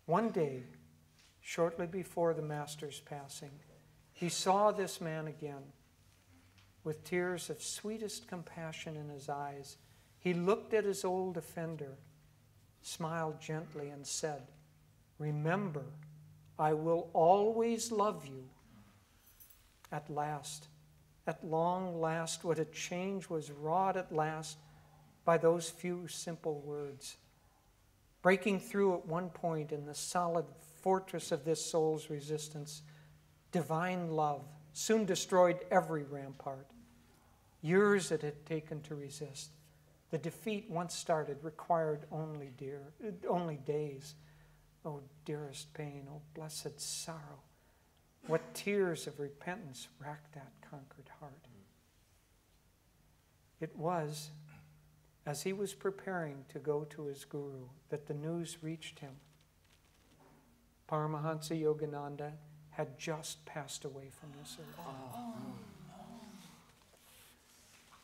H: One day, shortly before the Master's passing, he saw this man again. With tears of sweetest compassion in his eyes, he looked at his old offender, smiled gently, and said, "Remember, I will always love you." At last, at long last, what a change was wrought at last by those few simple words. Breaking through at one point in the solid fortress of this soul's resistance, divine love soon destroyed every rampart. Years it had taken to resist. The defeat, once started, required only days. Oh, dearest pain, oh, blessed sorrow. What tears of repentance racked that conquered heart. It was, as he was preparing to go to his guru, that the news reached him. Paramhansa Yogananda had just passed away from this earth.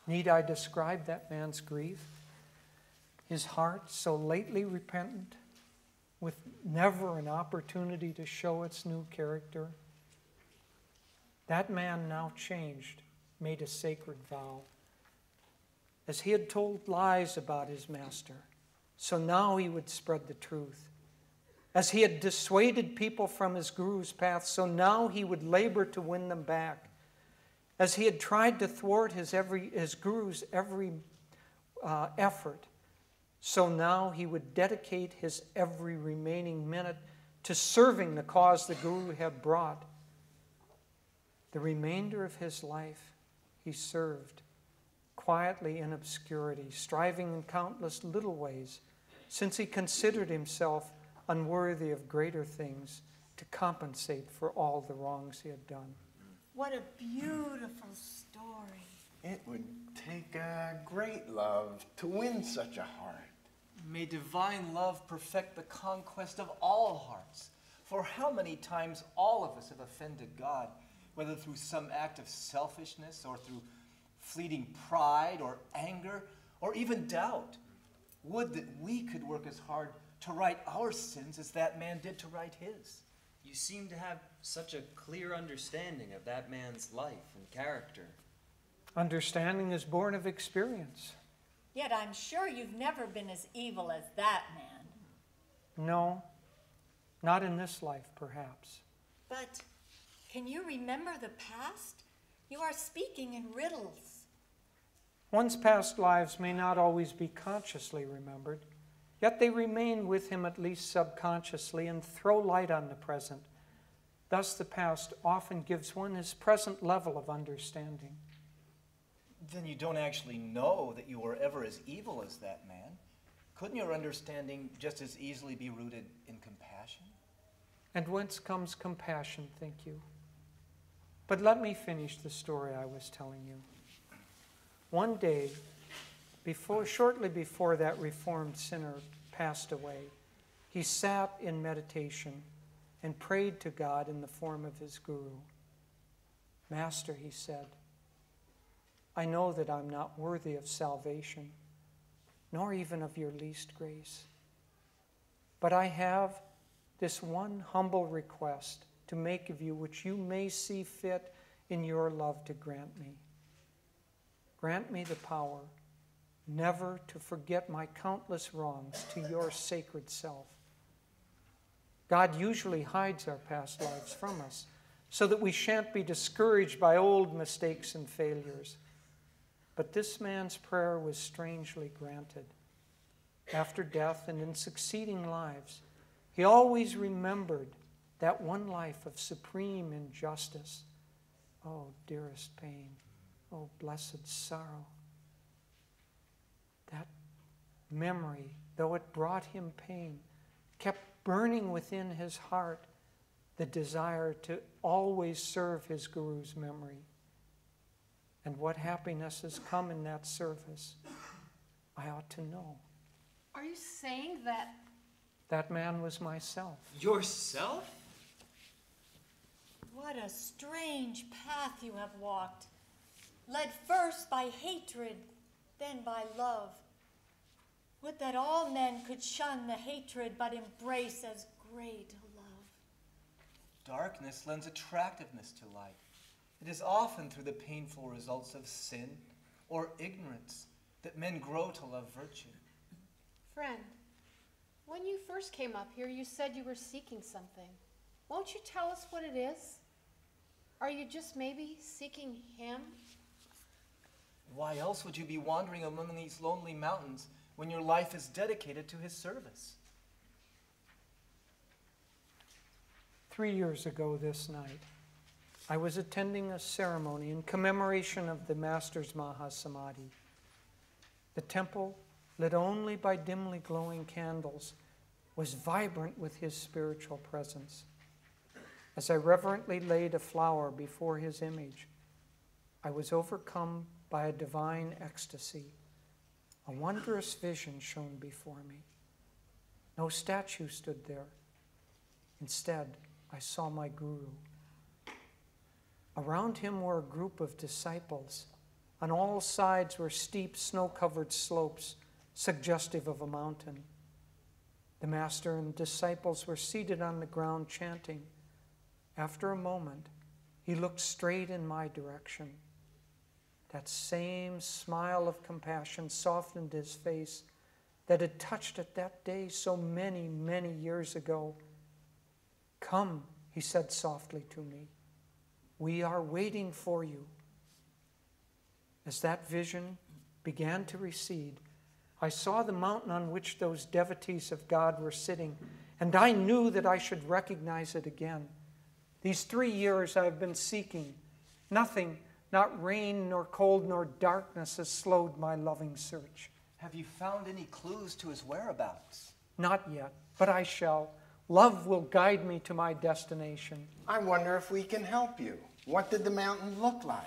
H: Need I describe that man's grief? His heart, so lately repentant, with never an opportunity to show its new character. That man, now changed, made a sacred vow. As he had told lies about his Master, so now he would spread the truth. As he had dissuaded people from his guru's path, so now he would labor to win them back. As he had tried to thwart his guru's every effort, so now he would dedicate his every remaining minute to serving the cause the guru had brought. The remainder of his life he served, quietly in obscurity, striving in countless little ways, since he considered himself unworthy of greater things to compensate for all the wrongs he had done.
D: What a beautiful story.
C: It would take a great love to win such a heart.
I: May divine love perfect the conquest of all hearts. For how many times all of us have offended God, whether through some act of selfishness or through fleeting pride or anger or even doubt. Would that we could work as hard to right our sins as that man did to right his.
B: You seem to have such a clear understanding of that man's life and character.
H: Understanding is born of experience.
D: Yet I'm sure you've never been as evil as that man.
H: No, not in this life, perhaps.
D: But can you remember the past? You are speaking in riddles.
H: One's past lives may not always be consciously remembered, yet they remain with him at least subconsciously and throw light on the present. Thus the past often gives one his present level of understanding.
I: Then you don't actually know that you were ever as evil as that man. Couldn't your understanding just as easily be rooted in compassion?
H: And whence comes compassion, think you? But let me finish the story I was telling you. One day, shortly before that reformed sinner passed away, he sat in meditation and prayed to God in the form of his guru. Master, he said, I know that I'm not worthy of salvation, nor even of your least grace. But I have this one humble request to make of you, which you may see fit in your love to grant me. Grant me the power never to forget my countless wrongs to your sacred self. God usually hides our past lives from us so that we shan't be discouraged by old mistakes and failures. But this man's prayer was strangely granted. After death and in succeeding lives, he always remembered that one life of supreme injustice. Oh, dearest pain. Oh, blessed sorrow. That memory, though it brought him pain, kept burning within his heart the desire to always serve his guru's memory. And what happiness has come in that service, I ought to know.
G: Are you saying that?
H: That man was myself.
B: Yourself?
D: What a strange path you have walked, led first by hatred, then by love. Would that all men could shun the hatred but embrace as great a love.
I: Darkness lends attractiveness to light. It is often through the painful results of sin or ignorance that men grow to love virtue.
G: Friend, when you first came up here, you said you were seeking something. Won't you tell us what it is? Are you just maybe seeking him?
I: Why else would you be wandering among these lonely mountains when your life is dedicated to his service?
H: 3 years ago this night, I was attending a ceremony in commemoration of the Master's Mahasamadhi. The temple, lit only by dimly glowing candles, was vibrant with his spiritual presence. As I reverently laid a flower before his image, I was overcome by a divine ecstasy. A wondrous vision shone before me. No statue stood there. Instead, I saw my guru. Around him were a group of disciples. On all sides were steep, snow-covered slopes, suggestive of a mountain. The master and disciples were seated on the ground chanting. After a moment, he looked straight in my direction. That same smile of compassion softened his face that had touched it that day so many, many years ago. Come, he said softly to me. We are waiting for you. As that vision began to recede, I saw the mountain on which those devotees of God were sitting, and I knew that I should recognize it again. These 3 years I have been seeking. Nothing, not rain, nor cold, nor darkness has slowed my loving search.
I: Have you found any clues to his whereabouts?
H: Not yet, but I shall. Love will guide me to my destination.
C: I wonder if we can help you. What did the mountain look like?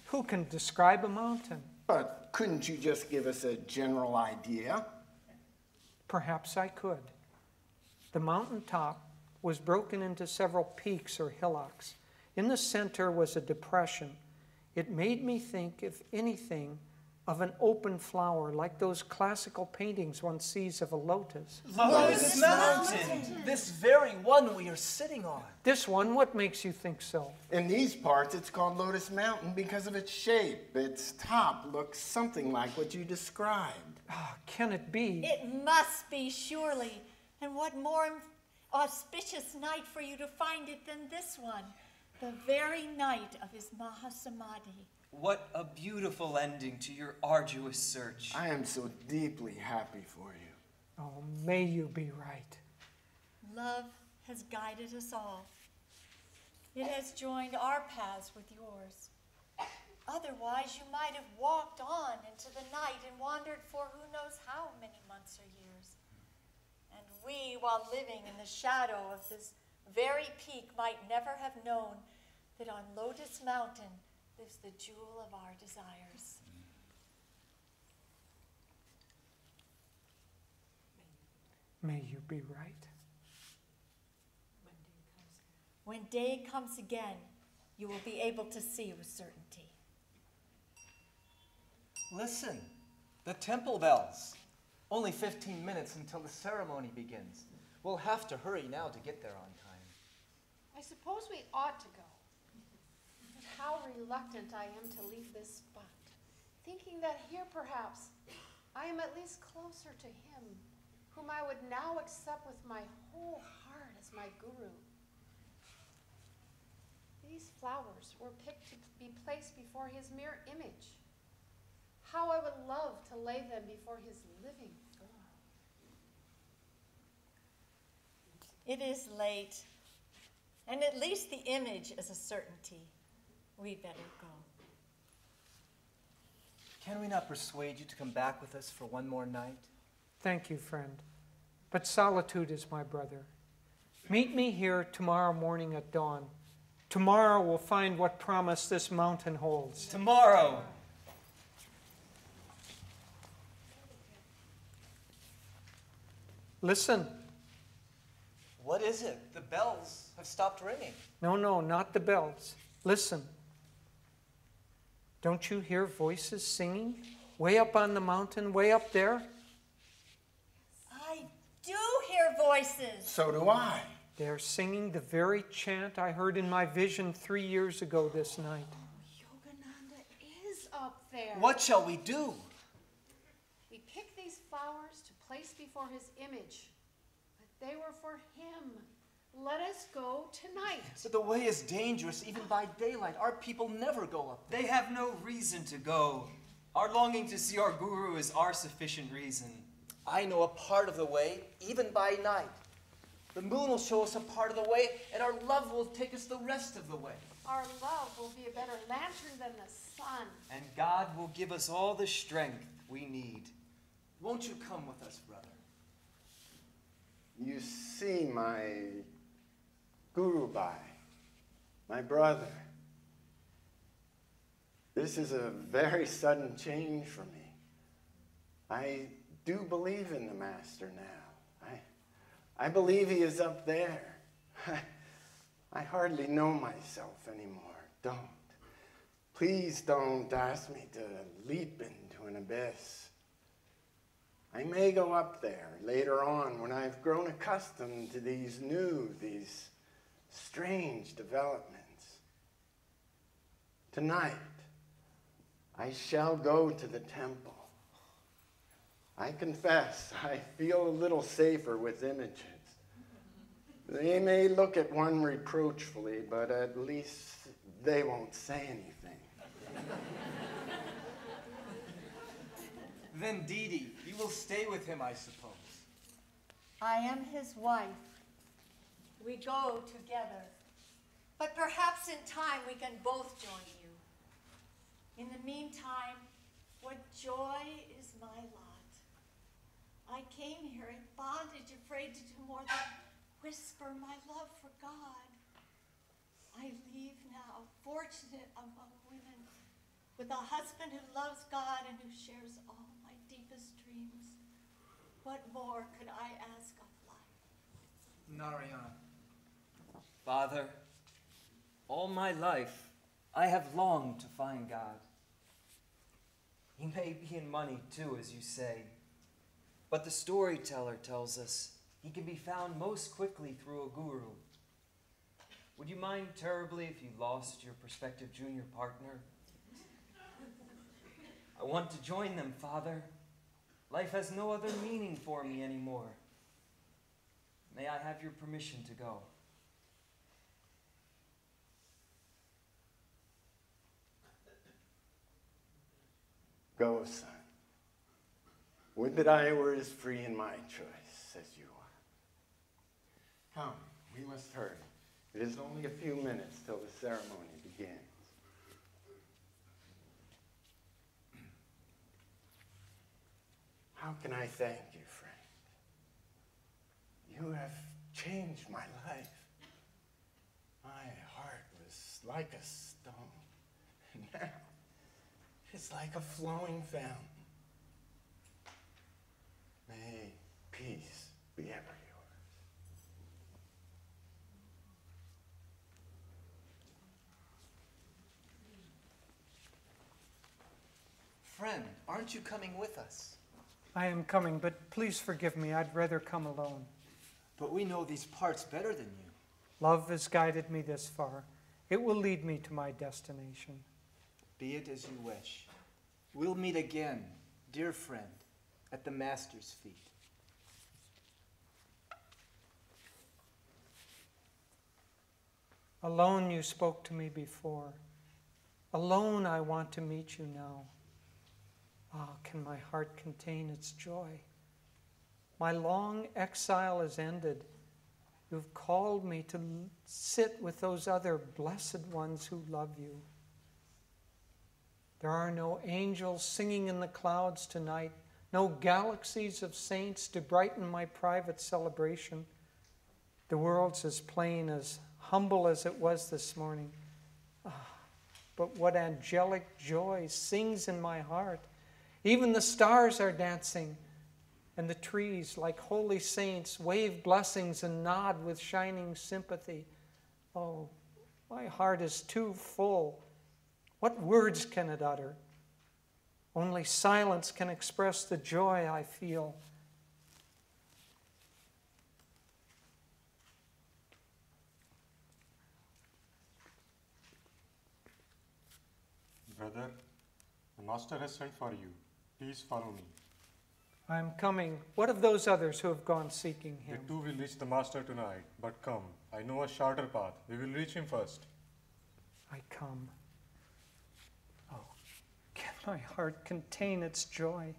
H: Who can describe a mountain?
C: But couldn't you just give us a general idea?
H: Perhaps I could. The mountain top was broken into several peaks or hillocks. In the center was a depression. It made me think, if anything, of an open flower, like those classical paintings one sees of a lotus.
I: Lotus Mountain! This very one we are sitting on.
H: This one, what makes you think so?
C: In these parts, it's called Lotus Mountain because of its shape. Its top looks something like what you described.
H: Oh, can it be?
D: It must be, surely. And what more auspicious night for you to find it than this one, the very night of his Mahasamadhi.
B: What a beautiful ending to your arduous search.
C: I am so deeply happy for you.
H: Oh, may you be right.
D: Love has guided us all. It has joined our paths with yours. Otherwise, you might have walked on into the night and wandered for who knows how many months or years. And we, while living in the shadow of this very peak, might never have known that on Lotus Mountain lives the jewel of our desires.
H: May you be right.
D: When day comes again, you will be able to see with certainty.
I: Listen, the temple bells. Only 15 minutes until the ceremony begins. We'll have to hurry now to get there on time.
G: I suppose we ought to go. But how reluctant I am to leave this spot, thinking that here perhaps I am at least closer to him, whom I would now accept with my whole heart as my guru. These flowers were picked to be placed before his mere image. How I would love to lay them before his living form.
D: It is late, and at least the image is a certainty. We better go.
I: Can we not persuade you to come back with us for one more night?
H: Thank you, friend. But solitude is my brother. Meet me here tomorrow morning at dawn. Tomorrow we'll find what promise this mountain holds.
B: Tomorrow!
H: Listen.
I: What is it? The bells have stopped ringing.
H: No, not the bells. Listen. Don't you hear voices singing? Way up on the mountain, way up there?
D: I do hear voices.
C: So do I.
H: They're singing the very chant I heard in my vision 3 years ago this night.
G: Yogananda is up there.
I: What shall we do?
G: We picked these flowers to place before his image, but they were for him. Let us go tonight.
I: But the way is dangerous even by daylight. Our people never go up there.
B: They have no reason to go. Our longing to see our guru is our sufficient reason.
I: I know a part of the way, even by night. The moon will show us a part of the way, and our love will take us the rest of the way.
G: Our love will be a better lantern than the sun.
B: And God will give us all the strength we need.
I: Won't you come with us, brother?
C: You see, my Guru Bhai, my brother, this is a very sudden change for me. I do believe in the Master now. I believe he is up there. I hardly know myself anymore. Don't. Please don't ask me to leap into an abyss. I may go up there later on when I've grown accustomed to these strange developments. Tonight, I shall go to the temple. I confess, I feel a little safer with images. They may look at one reproachfully, but at least they won't say anything.
I: Then, Dee, you will stay with him, I suppose.
D: I am his wife. We go together. But perhaps in time we can both join you. In the meantime, what joy is my lot. I came here in bondage, afraid to do more than whisper my love for God. I leave now, fortunate among women, with a husband who loves God and who shares all my deepest dreams. What more could I ask of life?
F: Narayana.
B: Father, all my life I have longed to find God. He may be in money too, as you say, but the storyteller tells us he can be found most quickly through a guru. Would you mind terribly if you lost your prospective junior partner? I want to join them, Father. Life has no other meaning for me anymore. May I have your permission to go?
C: Go, son. Would that I were as free in my choice as you are. Come, we must hurry. It is only a few minutes till the ceremony begins. How can I thank you, friend? You have changed my life. My heart was like a stone, and now it's like a flowing fountain. May peace be ever yours.
I: Friend, aren't you coming with us?
H: I am coming, but please forgive me. I'd rather come alone.
I: But we know these parts better than you.
H: Love has guided me this far. It will lead me to my destination.
I: Be it as you wish. We'll meet again, dear friend, at the Master's feet.
H: Alone you spoke to me before. Alone I want to meet you now. Ah, can my heart contain its joy? My long exile is ended. You've called me to sit with those other blessed ones who love you. There are no angels singing in the clouds tonight, no galaxies of saints to brighten my private celebration. The world's as plain, as humble as it was this morning. Ah, but what angelic joy sings in my heart. Even the stars are dancing, and the trees, like holy saints, wave blessings and nod with shining sympathy. Oh, my heart is too full. What words can it utter? Only silence can express the joy I feel.
J: Brother, the Master has sent for you. Please follow me.
H: I am coming. What of those others who have gone seeking
J: The
H: him?
J: two will reach the Master tonight, but come. I know a shorter path. We will reach him first.
H: I come. Oh, can my heart contain its joy?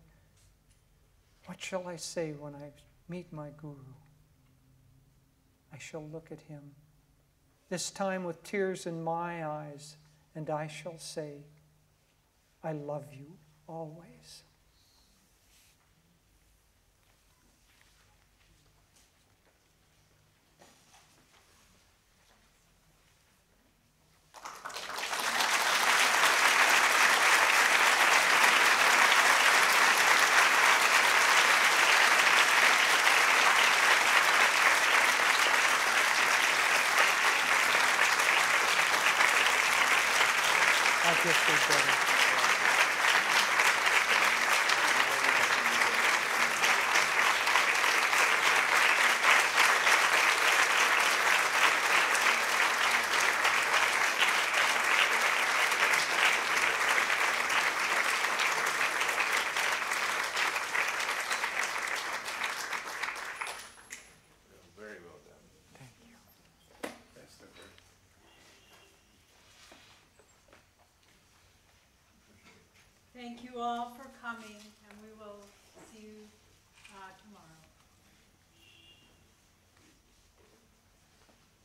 H: What shall I say when I meet my Guru? I shall look at him, this time with tears in my eyes, and I shall say, I love you always.
A: Thank you all for coming.